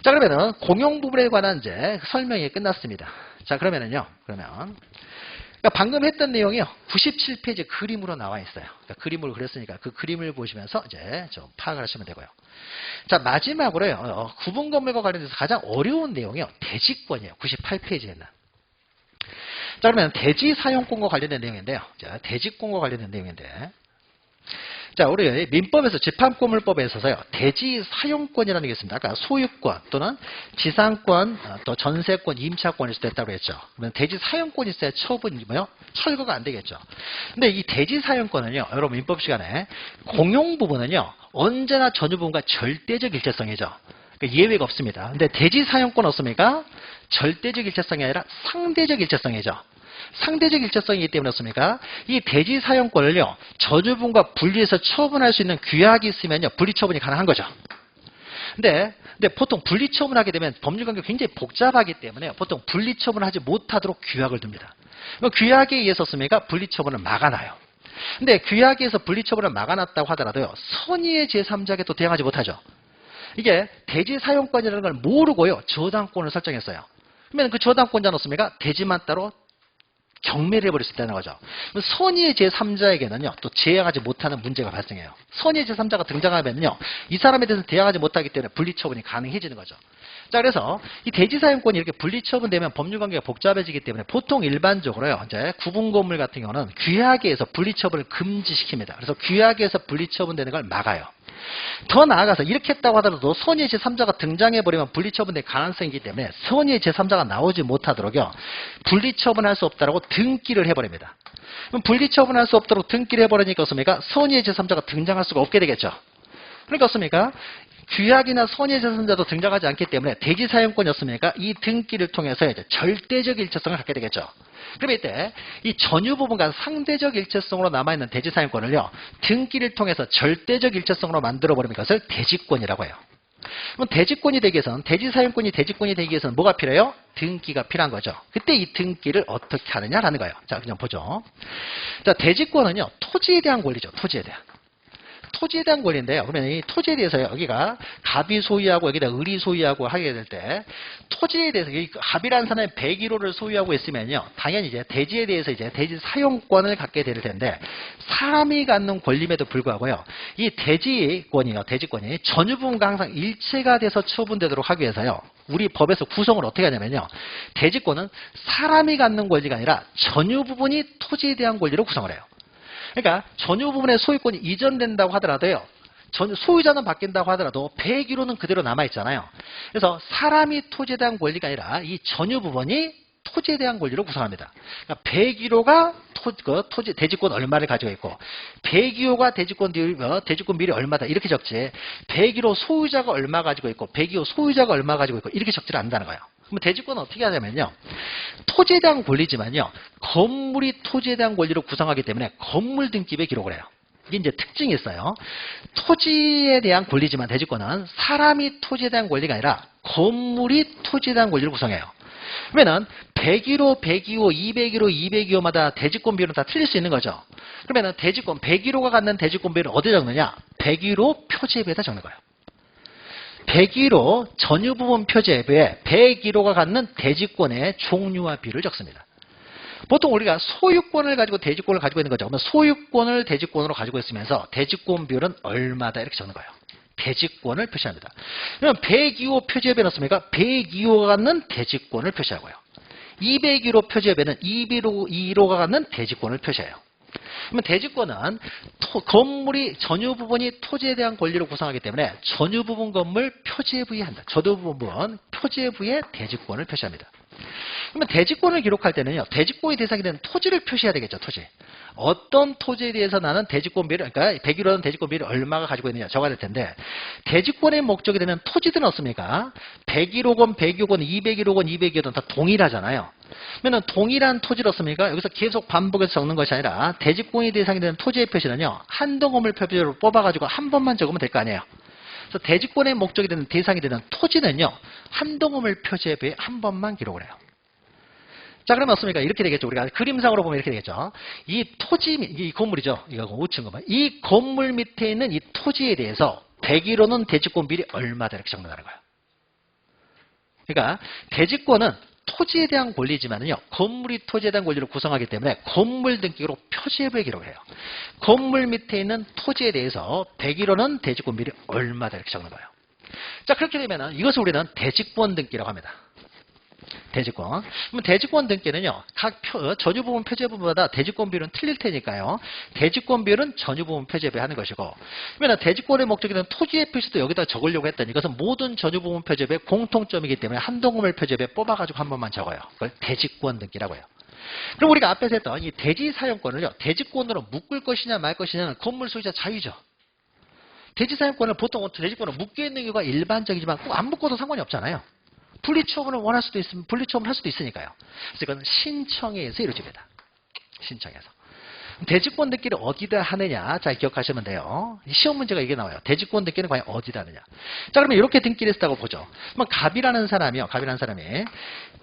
A: 자, 그러면은 공용부분에 관한 이제 설명이 끝났습니다. 자, 그러면은요. 그러니까 방금 했던 내용이요, 97페이지 그림으로 나와 있어요. 그러니까 그림으로 그렸으니까 그 그림을 보시면서 이제 좀 파악을 하시면 되고요. 자, 마지막으로요, 구분 건물과 관련해서 가장 어려운 내용이요, 대지권이에요. 98페이지에 있는. 자, 그러면 대지 사용권과 관련된 내용인데요. 자, 대지권과 관련된 내용인데. 자, 우리 민법에서 집합건물법에 있어서요, 대지 사용권이라는 게 있습니다. 아까 소유권 또는 지상권, 또 전세권, 임차권일 수도 있다고 했죠. 그러면 대지 사용권이 있어야 처분이 철거가 안 되겠죠. 근데 이 대지 사용권은요, 여러분 민법 시간에 공용 부분은요, 언제나 전유 부분과 절대적 일체성이죠. 그러니까 예외가 없습니다. 근데 대지 사용권 없습니까? 절대적 일체성이 아니라 상대적 일체성이죠. 상대적 일체성이기 때문에 어떻습니까? 이 대지 사용권을요, 전유분과 분리해서 처분할 수 있는 규약이 있으면요, 분리 처분이 가능한 거죠. 근데 보통 분리 처분하게 되면 법률 관계가 굉장히 복잡하기 때문에 보통 분리 처분을 하지 못하도록 규약을 둡니다. 규약에 의해서 어떻습니까? 분리 처분을 막아놔요. 근데 규약에 의해서 분리 처분을 막아놨다고 하더라도요, 선의의 제3자에게 또 대항하지 못하죠. 이게 대지 사용권이라는 걸 모르고요, 저당권을 설정했어요. 그러면 그 저당권자는 어떻습니까? 대지만 따로 경매를 해버릴 수 있다는 거죠. 선의의 제3자에게는요, 또 제약하지 못하는 문제가 발생해요. 선의의 제3자가 등장하면요, 이 사람에 대해서 대항하지 못하기 때문에 분리처분이 가능해지는 거죠. 자, 그래서 이 대지사용권이 이렇게 분리처분되면 법률관계가 복잡해지기 때문에 보통 일반적으로요, 이제 구분건물 같은 경우는 규약에 의해서 분리처분을 금지시킵니다. 그래서 규약에 의해서 분리처분되는 걸 막아요. 더 나아가서 이렇게 했다고 하더라도 선의의 제3자가 등장해버리면 분리처분될 가능성이 있기 때문에 선의의 제3자가 나오지 못하도록요, 분리처분할 수 없다라고 등기를 해버립니다. 그럼 분리처분할 수 없도록 등기를 해버리니까 어떻습니까? 선의의 제3자가 등장할 수가 없게 되겠죠. 그러니까 어떻습니까? 규약이나 선의의 제3자도 등장하지 않기 때문에 대지사용권이었습니까? 이 등기를 통해서 이제 절대적 일체성을 갖게 되겠죠. 그럼 이때 이 전유 부분과 상대적 일체성으로 남아있는 대지사용권을요, 등기를 통해서 절대적 일체성으로 만들어버리면 이것을 대지권이라고 해요. 그럼 대지권이 되기 위해서는, 대지사용권이 대지권이 되기 위해서는 뭐가 필요해요? 등기가 필요한 거죠. 그때 이 등기를 어떻게 하느냐라는 거예요. 자, 그냥 보죠. 자, 대지권은요, 토지에 대한 권리죠. 토지에 대한. 토지에 대한 권리인데요. 그러면 이 토지에 대해서 여기가 갑이 소유하고 여기다 을이 소유하고 하게 될 때 토지에 대해서 이 갑이라는 사람이 101호를 소유하고 있으면요. 당연히 이제 대지에 대해서 이제 대지 사용권을 갖게 될 텐데 사람이 갖는 권리임에도 불구하고요. 이 대지권이 전유 부분과 항상 일체가 돼서 처분되도록 하기 위해서요. 우리 법에서 구성을 어떻게 하냐면요. 대지권은 사람이 갖는 권리가 아니라 전유 부분이 토지에 대한 권리로 구성을 해요. 그러니까 전유 부분의 소유권이 이전된다고 하더라도요. 소유자는 바뀐다고 하더라도 101호는 그대로 남아있잖아요. 그래서 사람이 토지에 대한 권리가 아니라 이 전유 부분이 토지에 대한 권리로 구성합니다. 그러니까 101호가 토지 대지권 얼마를 가지고 있고 102호가 대지권 비율이 얼마다 이렇게 적지 101호 소유자가 얼마 가지고 있고 102호 소유자가 얼마 가지고 있고 이렇게 적지를 않는다는 거예요. 그럼 대지권은 어떻게 하냐면요. 토지에 대한 권리지만요. 건물이 토지에 대한 권리로 구성하기 때문에 건물 등기부에 기록을 해요. 이게 이제 특징이 있어요. 토지에 대한 권리지만 대지권은 사람이 토지에 대한 권리가 아니라 건물이 토지에 대한 권리를 구성해요. 그러면은 101호, 102호, 201호, 202호마다 대지권 비율은 다 틀릴 수 있는 거죠. 그러면은 대지권 101호가 갖는 대지권 비율을 어디에 적느냐? 101호 표제부에다 적는 거예요. 101호 전유 부분 표제부에 101호가 갖는 대지권의 종류와 비율을 적습니다. 보통 우리가 소유권을 가지고 대지권을 가지고 있는 거죠. 그러면 소유권을 대지권으로 가지고 있으면서 대지권 비율은 얼마다 이렇게 적는 거예요. 대지권을 표시합니다. 그러면 102호 표제부에 넣습니까? 102호가 갖는 대지권을 표시하고요. 201호 표제부에는 201호가 갖는 대지권을 표시해요. 그러면 대지권은 건물이 전유 부분이 토지에 대한 권리로 구성하기 때문에 전유 부분 건물 표제부에 한다. 전유 부분 표제부에 대지권을 표시합니다. 그러면 대지권을 기록할 때는요. 대지권이 대상이 되는 토지를 표시해야 되겠죠. 토지. 어떤 토지에 대해서 나는 대지권 비율, 그러니까 101호는 대지권 비율을 얼마가 가지고 있느냐 적어야 될 텐데 대지권의 목적이 되는 토지들은 없습니까? 101호건 102호건 201호건 202호건 다 동일하잖아요. 그러면 동일한 토지였습니까? 여기서 계속 반복해서 적는 것이 아니라 대지권이 대상이 되는 토지의 표시는요. 한동음을 표시로 뽑아가지고 한 번만 적으면 될 거 아니에요. 그래서 대지권의 목적이 되는 대상이 되는 토지는요. 한동음을 표시에 한 번만 기록을 해요. 자, 그러면 어떻습니까? 이렇게 되겠죠. 우리가 그림상으로 보면 이렇게 되겠죠. 이 토지, 이 건물이죠. 이거 5층 건물. 이 건물 밑에 있는 이 토지에 대해서 101호는 대지권 비율이 얼마다 이렇게 적는다는 거예요. 그러니까 대지권은 토지에 대한 권리지만은요. 건물이 토지에 대한 권리로 구성하기 때문에 건물 등기로 표시부에 기록을 해요. 건물 밑에 있는 토지에 대해서 101호는 대지권 비율이 얼마다 이렇게 적는 거예요. 자, 그렇게 되면은 이것을 우리는 대지권 등기라고 합니다. 대지권. 그럼 대지권 등기는요. 각 전유 부분 표제부마다 대지권 비율은 틀릴 테니까요. 대지권 비율은 전유 부분 표제부에 하는 것이고 그러면 대지권의 목적이 되는 토지의 표시도 여기다 적으려고 했더니 이것은 모든 전유 부분 표제부의 공통점이기 때문에 한동음을 표제부에 뽑아가지고 한 번만 적어요. 그걸 대지권 등기라고 해요. 그럼 우리가 앞에서 했던 이 대지 사용권을요. 대지권으로 묶을 것이냐 말 것이냐는 건물 소유자 자유죠. 대지 사용권을 보통 대지권으로 묶여 있는 경우가 일반적이지만 꼭 안 묶어도 상관이 없잖아요. 분리처분을 원할 수도 있으면 분리처분을 할 수도 있으니까요. 그래서 이건 신청에 의해서 이루어집니다. 신청해서. 대지권 등기를 어디다 하느냐. 잘 기억하시면 돼요. 시험 문제가 이게 나와요. 대지권 등기는 과연 어디다 하느냐. 자, 그러면 이렇게 등기를 했다고 보죠. 그러면 갑이라는 사람이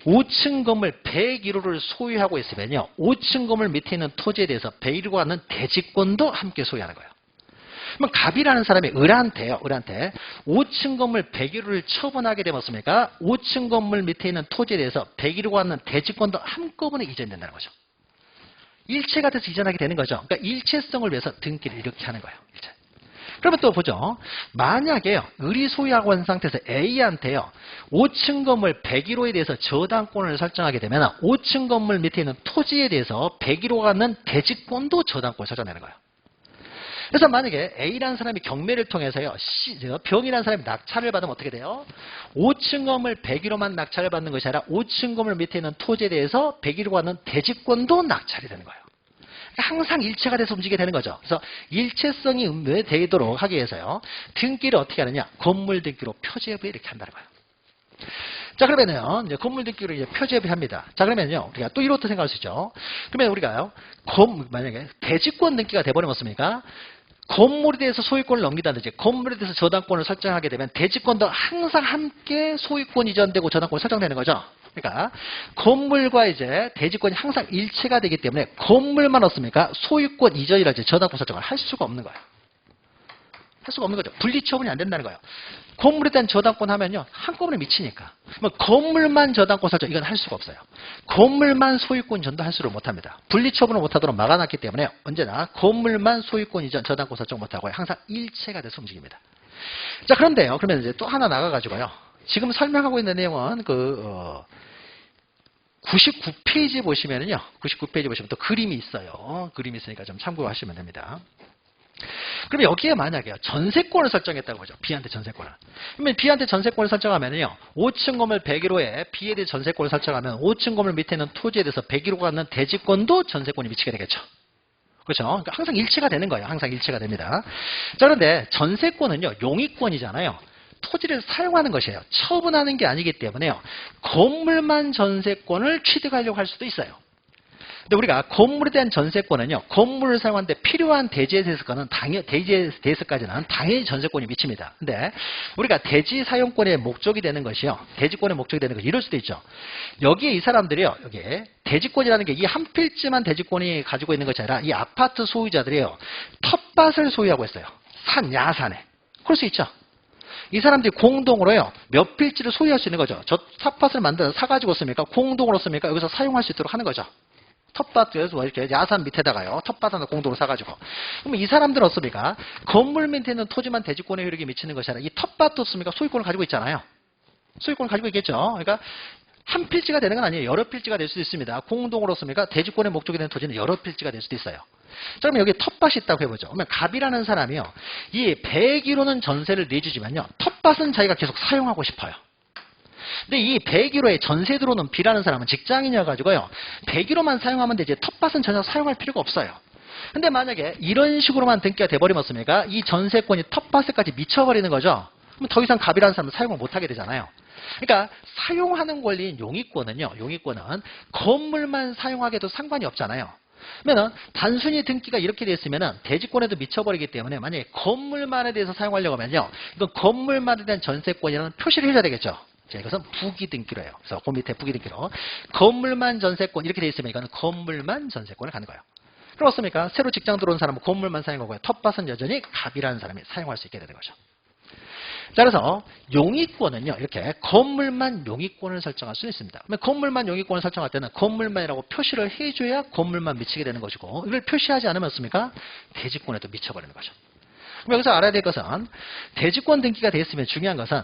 A: 5층 건물 101호를 소유하고 있으면요. 5층 건물 밑에 있는 토지에 대해서 101호가 하는 대지권도 함께 소유하는 거예요. 그럼 갑이라는 사람이 을한테 5층 건물 101호를 처분하게 되면 어떻습니까? 5층 건물 밑에 있는 토지에 대해서 101호가 하는 대지권도 한꺼번에 이전된다는 거죠. 일체가 돼서 이전하게 되는 거죠. 그러니까 일체성을 위해서 등기를 이렇게 하는 거예요. 일체. 그러면 또 보죠. 만약에요. 을이 소유하고 있는 상태에서 A한테요. 5층 건물 101호에 대해서 저당권을 설정하게 되면 5층 건물 밑에 있는 토지에 대해서 101호가 갖는 대지권도 저당권을 설정하는 거예요. 그래서 만약에 A라는 사람이 경매를 통해서요. 병이라는 사람이 낙찰을 받으면 어떻게 돼요? 5층 건물 101호만 낙찰을 받는 것이 아니라 5층 건물 밑에 있는 토지에 대해서 101호가 갖는 대지권도 낙찰이 되는 거예요. 항상 일체가 돼서 움직이게 되는 거죠. 그래서 일체성이 되도록 하기 위해서요. 등기를 어떻게 하느냐? 건물 등기로 표제부에 이렇게 한다는 거예요. 자, 그러면요, 이제 건물 등기로 이제 표제부에 합니다. 자, 그러면요, 우리가 또 이렇게 생각할 수 있죠. 그러면 우리가요, 만약에 대지권 등기가 돼버리면 어떻습니까? 건물에 대해서 소유권을 넘기다든지 건물에 대해서 저당권을 설정하게 되면 대지권도 항상 함께 소유권 이전되고 저당권이 설정되는 거죠. 그러니까 건물과 이제 대지권이 항상 일체가 되기 때문에 건물만 없습니까? 소유권 이전이라든지 저당권 설정을 할 수가 없는 거예요. 할 수가 없는 거죠. 분리 처분이 안 된다는 거예요. 건물에 대한 저당권 하면요. 한꺼번에 미치니까. 뭐 건물만 저당권 설정 이건 할 수가 없어요. 건물만 소유권 이전도 할 수를 못합니다. 분리 처분을 못하도록 막아놨기 때문에 언제나 건물만 소유권 이전 저당권 설정 못하고요. 항상 일체가 돼서 움직입니다. 자, 그런데요. 그러면 이제 또 하나 나가가지고요. 지금 설명하고 있는 내용은 99페이지 보시면은요. 99페이지 보시면 또 그림이 있어요. 그림이 있으니까 좀 참고하시면 됩니다. 그럼 여기에 만약에 전세권을 설정했다고 보죠. B한테 전세권을. 그러면 B한테 전세권을 설정하면요. 5층 건물 101호에 B에 대해 전세권을 설정하면 5층 건물 밑에 있는 토지에 대해서 101호가 갖는 대지권도 전세권이 미치게 되겠죠. 그렇죠? 그러니까 항상 일치가 되는 거예요. 항상 일치가 됩니다. 자, 그런데 전세권은요. 용익권이잖아요. 토지를 사용하는 것이에요. 처분하는 게 아니기 때문에요. 건물만 전세권을 취득하려고 할 수도 있어요. 근데 우리가 건물에 대한 전세권은요. 건물을 사용하는데 필요한 대지에 대해서는 대지에 대해서까지는 당연히 전세권이 미칩니다. 근데 우리가 대지 사용권의 목적이 되는 것이요. 대지권의 목적이 되는 것이 이럴 수도 있죠. 여기에 이 사람들이요. 여기에 대지권이라는 게 이 한 필지만 대지권이 가지고 있는 것이 아니라 이 아파트 소유자들이요. 텃밭을 소유하고 있어요. 야산에. 그럴 수 있죠. 이 사람들이 공동으로요. 몇 필지를 소유할 수 있는 거죠. 저 텃밭을 만들어서 사가지고 씁니까? 공동으로 씁니까? 여기서 사용할 수 있도록 하는 거죠. 텃밭에서 이렇게 야산 밑에다가요. 텃밭 하나 공동으로 사가지고. 그러면 이 사람들은 어떻습니까? 건물 밑에 있는 토지만 대지권의 효력이 미치는 것이 아니라 이 텃밭도 씁니까? 소유권을 가지고 있잖아요. 소유권을 가지고 있겠죠. 그러니까 한 필지가 되는 건 아니에요. 여러 필지가 될 수도 있습니다. 공동으로 씁니까? 대지권의 목적이 되는 토지는 여러 필지가 될 수도 있어요. 자, 그러면 여기 텃밭이 있다고 해보죠. 그러면 갑이라는 사람이요. 이 101호는 전세를 내주지만요. 텃밭은 자기가 계속 사용하고 싶어요. 근데 이 101호에 전세 들어오는 B라는 사람은 직장인이어가지고요. 101호만 사용하면 되지 텃밭은 전혀 사용할 필요가 없어요. 근데 만약에 이런 식으로만 등기가 돼버리면 어떻습니까? 이 전세권이 텃밭에까지 미쳐버리는 거죠. 그럼 더 이상 갑이라는 사람은 사용을 못하게 되잖아요. 그러니까 사용하는 권리인 용익권은요. 용익권은 건물만 사용하게도 상관이 없잖아요. 그러면 단순히 등기가 이렇게 됐으면은 대지권에도 미쳐버리기 때문에 만약에 건물만에 대해서 사용하려고 하면요. 이건 건물만에 대한 전세권이라는 표시를 해줘야 되겠죠. 자, 이것은 부기등기로 해요. 그래서 그 밑에 부기등기로 건물만 전세권 이렇게 돼 있으면 이거는 건물만 전세권을 가는 거예요. 그렇습니까? 새로 직장 들어온 사람은 건물만 사용하고요. 텃밭은 여전히 갑이라는 사람이 사용할 수 있게 되는 거죠. 자, 그래서 용익권은요. 이렇게 건물만 용익권을 설정할 수 있습니다. 그러면 건물만 용익권을 설정할 때는 건물만이라고 표시를 해줘야 건물만 미치게 되는 것이고 이걸 표시하지 않으면 어떻습니까? 대지권에도 미쳐버리는 거죠. 그럼 여기서 알아야 될 것은 대지권 등기가 되었으면 중요한 것은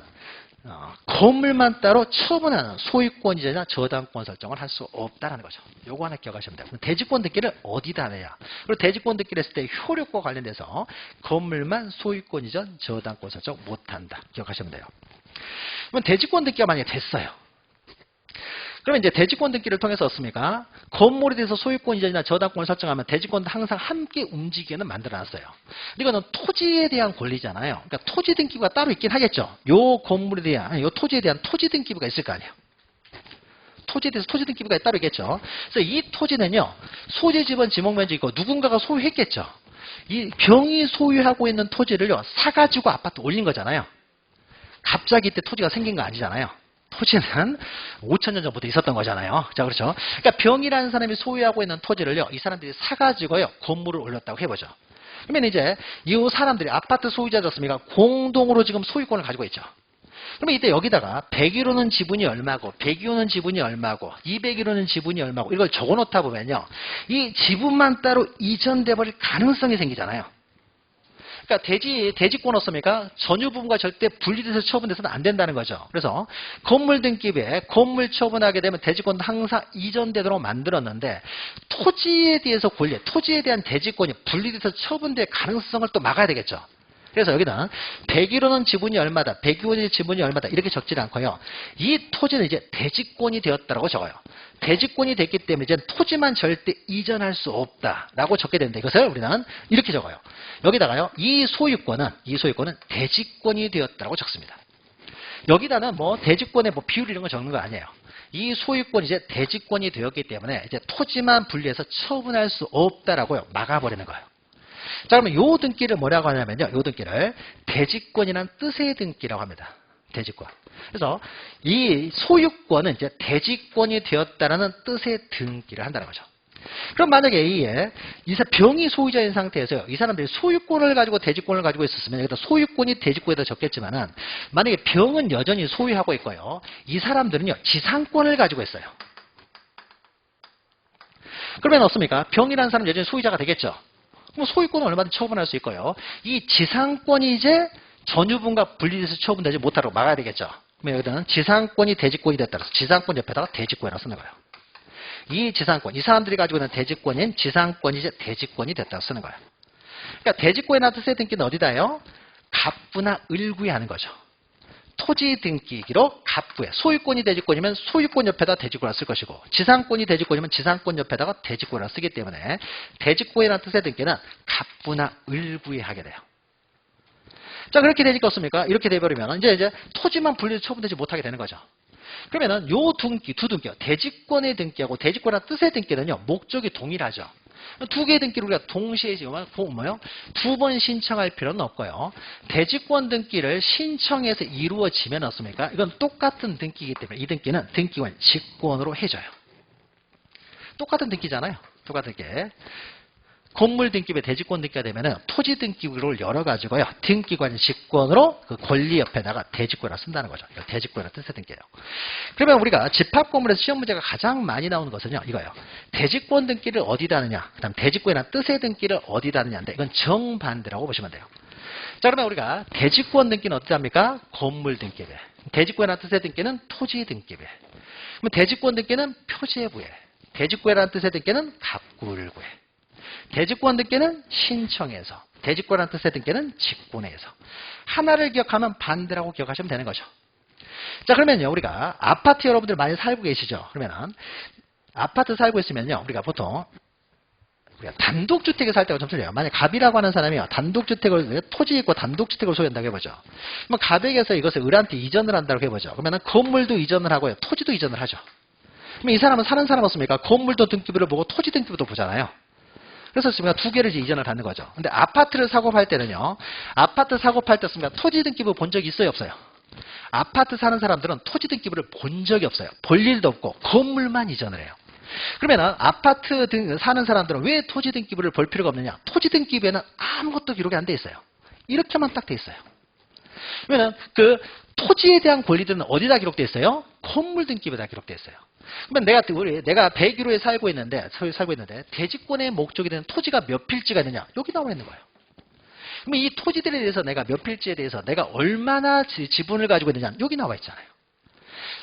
A: 건물만 따로 처분하는 소유권 이전이나 저당권 설정을 할 수 없다는 거죠. 요거 하나 기억하시면 돼요. 대지권 등기를 어디다 내야? 그리고 대지권 등기를 했을 때 효력과 관련돼서 건물만 소유권 이전 저당권 설정 못한다. 기억하시면 돼요. 그러면 대지권 등기가 만약에 됐어요. 그러면 이제 대지권 등기를 통해서 어떻습니까? 건물에 대해서 소유권 이전이나 저당권을 설정하면 대지권도 항상 함께 움직이는 만들어놨어요. 이거는 토지에 대한 권리잖아요. 그러니까 토지 등기부가 따로 있긴 하겠죠. 요 건물에 대한, 요 토지에 대한 토지 등기부가 있을 거 아니에요. 토지에 대해서 토지 등기부가 따로 있겠죠. 그래서 이 토지는요, 소재 지번 지목면적이고 누군가가 소유했겠죠. 이 병이 소유하고 있는 토지를요, 사가지고 아파트 올린 거잖아요. 갑자기 이때 토지가 생긴 거 아니잖아요. 토지는 5,000년 전부터 있었던 거잖아요. 자, 그렇죠. 그러니까 병이라는 사람이 소유하고 있는 토지를요, 이 사람들이 사가지고요, 건물을 올렸다고 해보죠. 그러면 이제 이 사람들이 아파트 소유자였습니까? 공동으로 지금 소유권을 가지고 있죠. 그러면 이때 여기다가 101호는 지분이 얼마고, 102호는 지분이 얼마고, 201호는 지분이 얼마고, 이걸 적어 놓다 보면요, 이 지분만 따로 이전돼 버릴 가능성이 생기잖아요. 그러니까 대지권 없습니까? 전유 부분과 절대 분리돼서 처분돼서는 안 된다는 거죠. 그래서 건물 등기부에 건물 처분하게 되면 대지권도 항상 이전되도록 만들었는데 토지에 대해서 권리, 토지에 대한 대지권이 분리돼서 처분될 가능성을 또 막아야 되겠죠. 그래서 여기다 101호는 지분이 얼마다, 102호는 지분이 얼마다 이렇게 적지 않고요. 이 토지는 이제 대지권이 되었다라고 적어요. 대지권이 됐기 때문에 이제 토지만 절대 이전할 수 없다라고 적게 되는데 이것을 우리는 이렇게 적어요. 여기다가요. 이 소유권은 대지권이 되었다라고 적습니다. 여기다는 뭐 대지권의 뭐 비율 이런 거 적는 거 아니에요. 이 소유권이 이제 대지권이 되었기 때문에 이제 토지만 분리해서 처분할 수 없다라고요. 막아버리는 거예요. 자, 그러면 요 등기를 뭐라고 하냐면요. 요 등기를 대지권이라는 뜻의 등기라고 합니다. 대지권. 그래서 이 소유권은 이제 대지권이 되었다라는 뜻의 등기를 한다는 거죠. 그럼 만약에 A에 병이 소유자인 상태에서요. 이 사람들이 소유권을 가지고 대지권을 가지고 있었으면 여기다 소유권이 대지권에다 적겠지만은 만약에 병은 여전히 소유하고 있고요. 이 사람들은요. 지상권을 가지고 있어요. 그러면 어떻습니까? 병이라는 사람은 여전히 소유자가 되겠죠. 그럼 소유권은 얼마든지 처분할 수 있고요. 이 지상권이 이제 전유분과 분리돼서 처분되지 못하도록 막아야 되겠죠. 그러면 여기다는 지상권이 대지권이 됐다 그래서 지상권 옆에다가 대지권이라고 쓰는 거예요. 이 지상권, 이 사람들이 가지고 있는 대지권인 지상권이 이제 대지권이 됐다고 쓰는 거예요. 그러니까 대지권이나 뜻의 등기는 어디다요? 갑부나 을구에 하는 거죠. 토지 등기기로 갑부에 소유권이 대지권이면 소유권 옆에다 대지권을 쓸 것이고 지상권이 대지권이면 지상권 옆에다가 대지권을 쓰기 때문에 대지권이라는 뜻의 등기는 갑부나 을구에 하게 돼요. 자, 그렇게 되니까 이렇게 돼버리면 이제 토지만 분리해서 처분되지 못하게 되는 거죠. 그러면은 요 등기, 두 등기요. 대지권의 등기하고 대지권이라는 뜻의 등기는요. 목적이 동일하죠. 두 개의 등기를 우리가 동시에 뭐요? 두 번 신청할 필요는 없고요. 대지권 등기를 신청해서 이루어지면 어떻습니까? 이건 똑같은 등기이기 때문에 이 등기는 등기관 직권으로 해줘요. 똑같은 등기잖아요. 똑같은 게. 건물 등기부에 대지권 등기가 되면은 토지 등기부를 열어가지고요. 등기관 직권으로 그 권리 옆에다가 대지권을 쓴다는 거죠. 이거 대지권이라는 뜻의 등기예요. 그러면 우리가 집합 건물에서 시험 문제가 가장 많이 나오는 것은요. 이거예요. 대지권 등기를 어디다 하느냐. 그다음 대지권이라는 뜻의 등기를 어디다 하느냐인데 이건 정반대라고 보시면 돼요. 자, 그러면 우리가 대지권 등기는 어디다 합니까? 건물 등기부에. 대지권이라는 뜻의 등기는 토지 등기부에. 그럼 대지권 등기는 표제부에. 대지권이라는 뜻의 등기는 갑구을구에. 대지권 등기는 신청해서, 대지권이라는 뜻의 등기는 직권에서. 하나를 기억하면 반대라고 기억하시면 되는 거죠. 자, 그러면요, 우리가 아파트 여러분들 많이 살고 계시죠? 그러면은 아파트 살고 있으면요, 우리가 보통 우리가 단독주택에 살 때가 좀 틀려요. 만약 갑이라고 하는 사람이요, 단독주택을 토지 있고 단독주택을 소유한다고 해보죠. 그럼 갑에게서 이것을 을한테 이전을 한다고 해보죠. 그러면은 건물도 이전을 하고요, 토지도 이전을 하죠. 그럼 이 사람은 사는 사람 없습니까? 건물도 등기부를 보고 토지 등기부도 보잖아요. 그래서 우리가 두 개를 이제 이전을 하는 거죠. 근데 아파트를 사고 팔 때는요. 아파트 사고 팔 때 토지 등기부 본 적이 있어요, 없어요? 아파트 사는 사람들은 토지 등기부를 본 적이 없어요. 볼 일도 없고 건물만 이전을 해요. 그러면 아파트 사는 사람들은 왜 토지 등기부를 볼 필요가 없느냐? 토지 등기부에는 아무것도 기록이 안 돼 있어요. 이렇게만 딱 돼 있어요. 그러면 그 토지에 대한 권리들은 어디다 기록돼 있어요? 건물 등기부에다 기록돼 있어요. 그러면 내가 101호에 살고 있는데 대지권의 목적이 되는 토지가 몇 필지가 있느냐? 여기 나와 있는 거예요. 그러면 이 토지들에 대해서 내가 몇 필지에 대해서 내가 얼마나 지분을 가지고 있느냐? 여기 나와 있잖아요.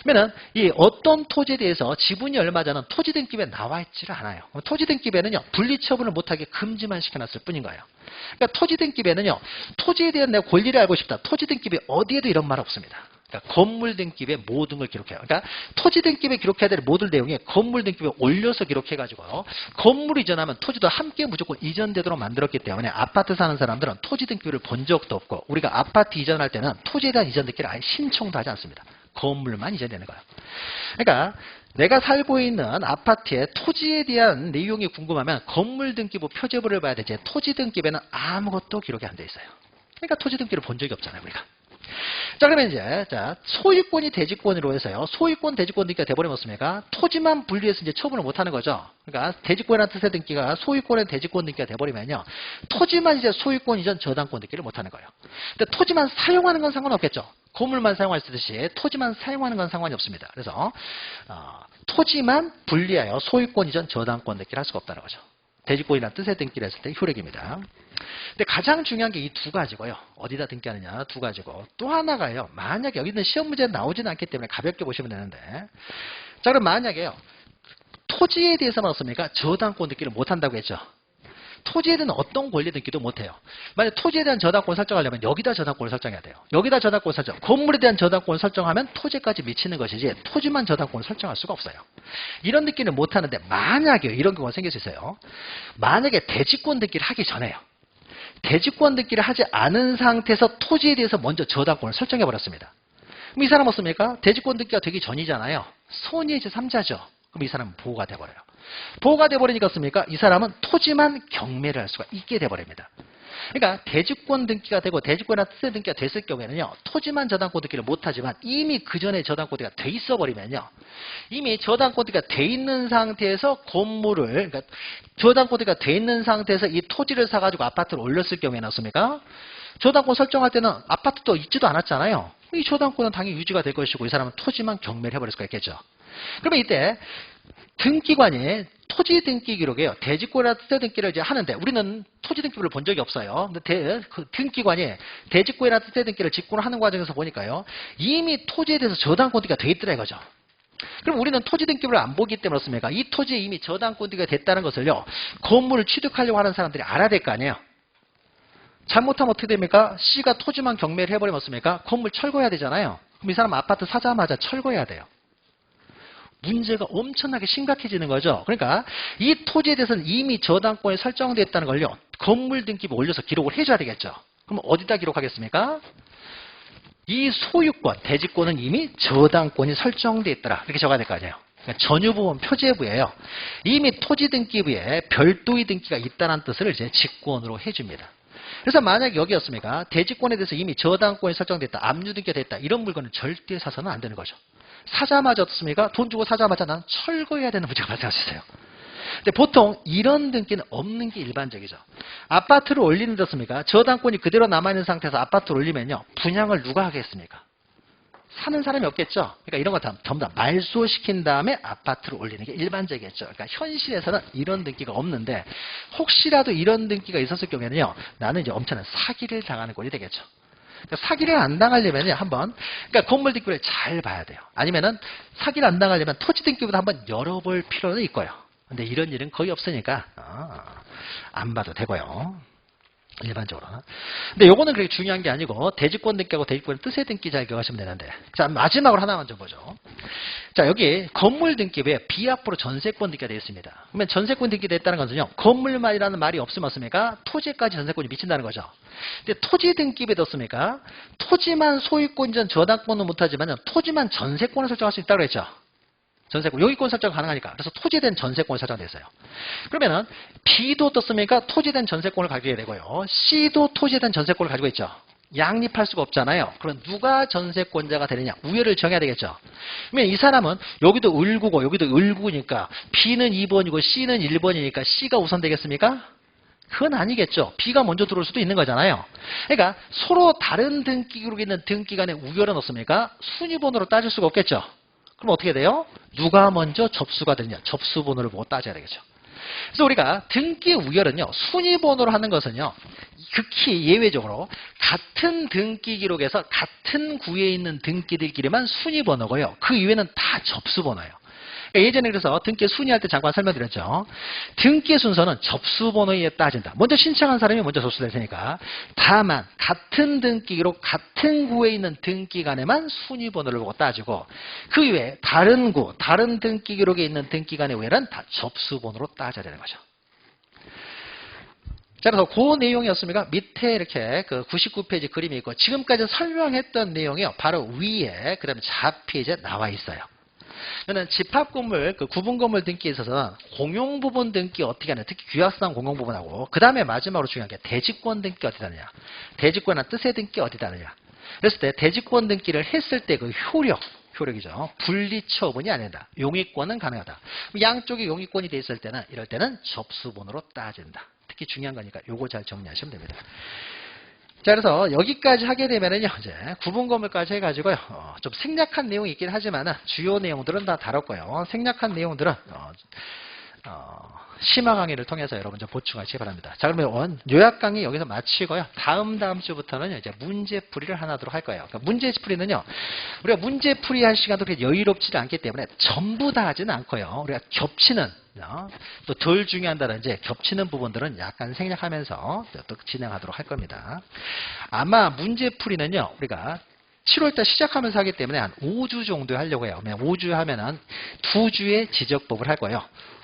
A: 그러면 이 어떤 토지에 대해서 지분이 얼마자는 토지 등기부에 나와 있지를 않아요. 토지 등기부에는요, 분리 처분을 못하게 금지만 시켜놨을 뿐인 거예요. 그러니까 토지 등기부에는요, 토지에 대한 내가 권리를 알고 싶다. 토지 등기부에 어디에도 이런 말 없습니다. 그러니까 건물 등기부에 모든 걸 기록해요. 그러니까 토지 등기부에 기록해야 될 모든 내용이 건물 등기부에 올려서 기록해가지고요. 건물 이전하면 토지도 함께 무조건 이전되도록 만들었기 때문에 아파트 사는 사람들은 토지 등기부를 본 적도 없고 우리가 아파트 이전할 때는 토지에 대한 이전 등기를 아예 신청도 하지 않습니다. 건물만 이전되는 거예요. 그러니까 내가 살고 있는 아파트의 토지에 대한 내용이 궁금하면 건물 등기부 표제부를 봐야 되지 토지 등기부에는 아무것도 기록이 안 돼 있어요. 그러니까 토지 등기를 본 적이 없잖아요, 우리가. 자, 그러면 이제 소유권이 대지권으로 해서요. 소유권 대지권 등기가 돼버리면 어떻습니까? 토지만 분리해서 이제 처분을 못 하는 거죠. 그러니까 대지권이라는 뜻의 등기가 소유권의 대지권 등기가 돼버리면요. 토지만 이제 소유권 이전 저당권 등기를 못 하는 거예요. 근데 토지만 사용하는 건 상관없겠죠. 건물만 사용할 수 있듯이 토지만 사용하는 건 상관이 없습니다. 그래서 토지만 분리하여 소유권 이전 저당권 등기를 할 수가 없다는 거죠. 대지권이라는 뜻의 등기를 했을 때 효력입니다. 근데 가장 중요한 게 이 두 가지고요. 어디다 등기하느냐 두 가지고 또 하나가요. 만약에 여기는 시험 문제 나오지는 않기 때문에 가볍게 보시면 되는데 자, 그럼 만약에요. 토지에 대해서는 어떻습니까? 저당권 등기를 못한다고 했죠. 토지에 대한 어떤 권리 등기도 못해요. 만약 토지에 대한 저당권 설정하려면 여기다 저당권을 설정해야 돼요. 여기다 저당권 설정. 건물에 대한 저당권을 설정하면 토지까지 미치는 것이지 토지만 저당권을 설정할 수가 없어요. 이런 등기는 못하는데 만약에 이런 경우가 생길 수 있어요. 만약에 대지권 등기를 하기 전에요. 대지권 등기를 하지 않은 상태에서 토지에 대해서 먼저 저당권을 설정해 버렸습니다. 그럼 이 사람 어떻습니까? 대지권 등기가 되기 전이잖아요. 선의의 제3자죠. 그럼 이 사람은 보호가 돼버려요. 보호가 돼버리니까 어떻습니까? 이 사람은 토지만 경매를 할 수가 있게 돼버립니다. 그러니까 대지권 등기가 되고 대지권이나 뜻의 등기가 됐을 경우에는요. 토지만 저당권 등기를 못하지만 이미 그 전에 저당권 등기가 돼 있어 버리면요. 이미 저당권 등기가 돼 있는 상태에서 건물을 그러니까 저당권 등기가 돼 있는 상태에서 이 토지를 사가지고 아파트를 올렸을 경우에는 어떻습니까? 저당권 설정할 때는 아파트도 있지도 않았잖아요. 이 저당권은 당연히 유지가 될 것이고 이 사람은 토지만 경매를 해버릴 수가 있겠죠. 그러면 이때 등기관이 토지 등기 기록이에요. 대지권이나 뜻의 등기를 이제 하는데 우리는 토지 등기부를 본 적이 없어요. 근데 그 등기관이 대지권이나 뜻의 등기를 직권하는 과정에서 보니까요. 이미 토지에 대해서 저당권 등기가 돼 있더라 이거죠. 그럼 우리는 토지 등기부를 안 보기 때문에 어떻습니까? 이 토지에 이미 저당권 등기가 됐다는 것을요. 건물을 취득하려고 하는 사람들이 알아야 될 거 아니에요. 잘못하면 어떻게 됩니까? C가 토지만 경매를 해버리면 어떻습니까? 건물 철거해야 되잖아요. 그럼 이 사람 아파트 사자마자 철거해야 돼요. 문제가 엄청나게 심각해지는 거죠. 그러니까 이 토지에 대해서는 이미 저당권이 설정되어 있다는 걸요. 건물 등기부 올려서 기록을 해줘야 되겠죠. 그럼 어디다 기록하겠습니까? 이 소유권, 대지권은 이미 저당권이 설정되어 있더라. 이렇게 적어야 될 거 아니에요. 그러니까 전유부분 표제부예요. 이미 토지 등기부에 별도의 등기가 있다는 뜻을 이제 직권으로 해줍니다. 그래서 만약에 여기였습니까? 대지권에 대해서 이미 저당권이 설정됐다. 압류 등기가 됐다. 이런 물건을 절대 사서는 안 되는 거죠. 사자마자 어떻습니까? 돈 주고 사자마자 난 철거해야 되는 문제가 발생할 수 있어요. 근데 보통 이런 등기는 없는 게 일반적이죠. 아파트를 올리는 데 어떻습니까? 저당권이 그대로 남아있는 상태에서 아파트를 올리면요. 분양을 누가 하겠습니까? 사는 사람이 없겠죠. 그러니까 이런 거 전부 다 말소시킨 다음에 아파트를 올리는 게 일반적이겠죠. 그러니까 현실에서는 이런 등기가 없는데 혹시라도 이런 등기가 있었을 경우에는요. 나는 이제 엄청난 사기를 당하는 꼴이 되겠죠. 그러니까 사기를 안 당하려면 한번 그러니까 건물 등기부를 잘 봐야 돼요. 아니면은 사기를 안 당하려면 토지 등기부도 한번 열어볼 필요는 있고요. 근데 이런 일은 거의 없으니까 안 봐도 되고요. 일반적으로는. 근데 요거는 그렇게 중요한 게 아니고 대지권 등기하고 대지권 뜻의 등기 잘 기억하시면 되는데 자 마지막으로 하나만 좀 보죠. 자 여기 건물 등기부에 비합부로 전세권 등기가 되어 있습니다. 그러면 전세권 등기가 됐다는 것은요. 건물만이라는 말이 없으면 어떻습니까? 토지까지 전세권이 미친다는 거죠. 근데 토지 등기부에 넣습니까? 토지만 소유권이전 저당권은 못하지만 토지만 전세권을 설정할 수 있다고 그랬죠. 전세권, 용의권 설정 가능하니까. 그래서 토지된 전세권을 설정됐어요. 그러면은 B도 떴습니까? 토지된 전세권을 가지게 되고요. C도 토지된 전세권을 가지고 있죠. 양립할 수가 없잖아요. 그럼 누가 전세권자가 되느냐? 우열을 정해야 되겠죠. 그러면 이 사람은 여기도 을구고 여기도 을구니까 B는 2번이고 C는 1번이니까 C가 우선 되겠습니까? 그건 아니겠죠. B가 먼저 들어올 수도 있는 거잖아요. 그러니까 서로 다른 등기 기록에 있는 등기 간의 우열은 없습니까? 순위번호로 따질 수가 없겠죠. 그럼 어떻게 돼요? 누가 먼저 접수가 되느냐. 접수번호를 보고 따져야 되겠죠. 그래서 우리가 등기 우열은요. 순위번호로 하는 것은요. 극히 예외적으로 같은 등기 기록에서 같은 구에 있는 등기들끼리만 순위번호고요. 그 이외에는 다 접수번호예요. 그러니까 예전에 그래서 등기 순위할 때 잠깐 설명드렸죠. 등기 순서는 접수번호에 따진다. 먼저 신청한 사람이 먼저 접수될 테니까. 다만 같은 등기 기록, 같은 구에 있는 등기 간에만 순위번호를 보고 따지고 그 이외에 다른 구, 다른 등기 기록에 있는 등기 간의 우열은 다 접수번호로 따져야 되는 거죠. 자, 그래서 그 내용이었습니까? 밑에 이렇게 그 99페이지 그림이 있고 지금까지 설명했던 내용이요. 바로 위에 그 다음에 자페이지에 나와 있어요. 그러면 집합건물, 그 구분건물 등기에 있어서 공용부분 등기 어떻게 하냐. 특히 규약상 공용부분하고 그 다음에 마지막으로 중요한 게 대지권 등기 어디다 하느냐. 대지권이나 뜻의 등기 어디다 하느냐. 그랬을 때 대지권 등기를 했을 때 그 효력이죠. 분리 처분이 안 된다. 용의권은 가능하다. 양쪽에 용의권이 돼 있을 때는 이럴 때는 접수번호로 따진다. 특히 중요한 거니까 요거 잘 정리하시면 됩니다. 자, 그래서 여기까지 하게 되면은요, 이제 구분건물까지 해가지고요, 좀 생략한 내용이 있긴 하지만은 주요 내용들은 다 다뤘고요. 생략한 내용들은 심화 강의를 통해서 여러분 좀 보충하시기 바랍니다. 자, 그러면 요약 강의 여기서 마치고요. 다음 주부터는 이제 문제풀이를 하나도록 할 거예요. 그러니까 문제풀이는요, 우리가 문제풀이 할 시간도 그렇게 여유롭지 않기 때문에 전부 다 하지는 않고요. 우리가 겹치는 또 덜 중요한다든지 겹치는 부분들은 약간 생략하면서 또 진행하도록 할 겁니다. 아마 문제풀이는요, 우리가 7월달 시작하면서 하기 때문에 한 5주 정도 하려고 해요. 5주 하면은 2주의 지적법을 할 거예요.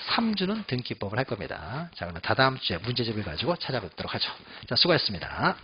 A: 3주는 등기법을 할 겁니다. 자, 그러면 다다음 주에 문제집을 가지고 찾아뵙도록 하죠. 자, 수고하셨습니다.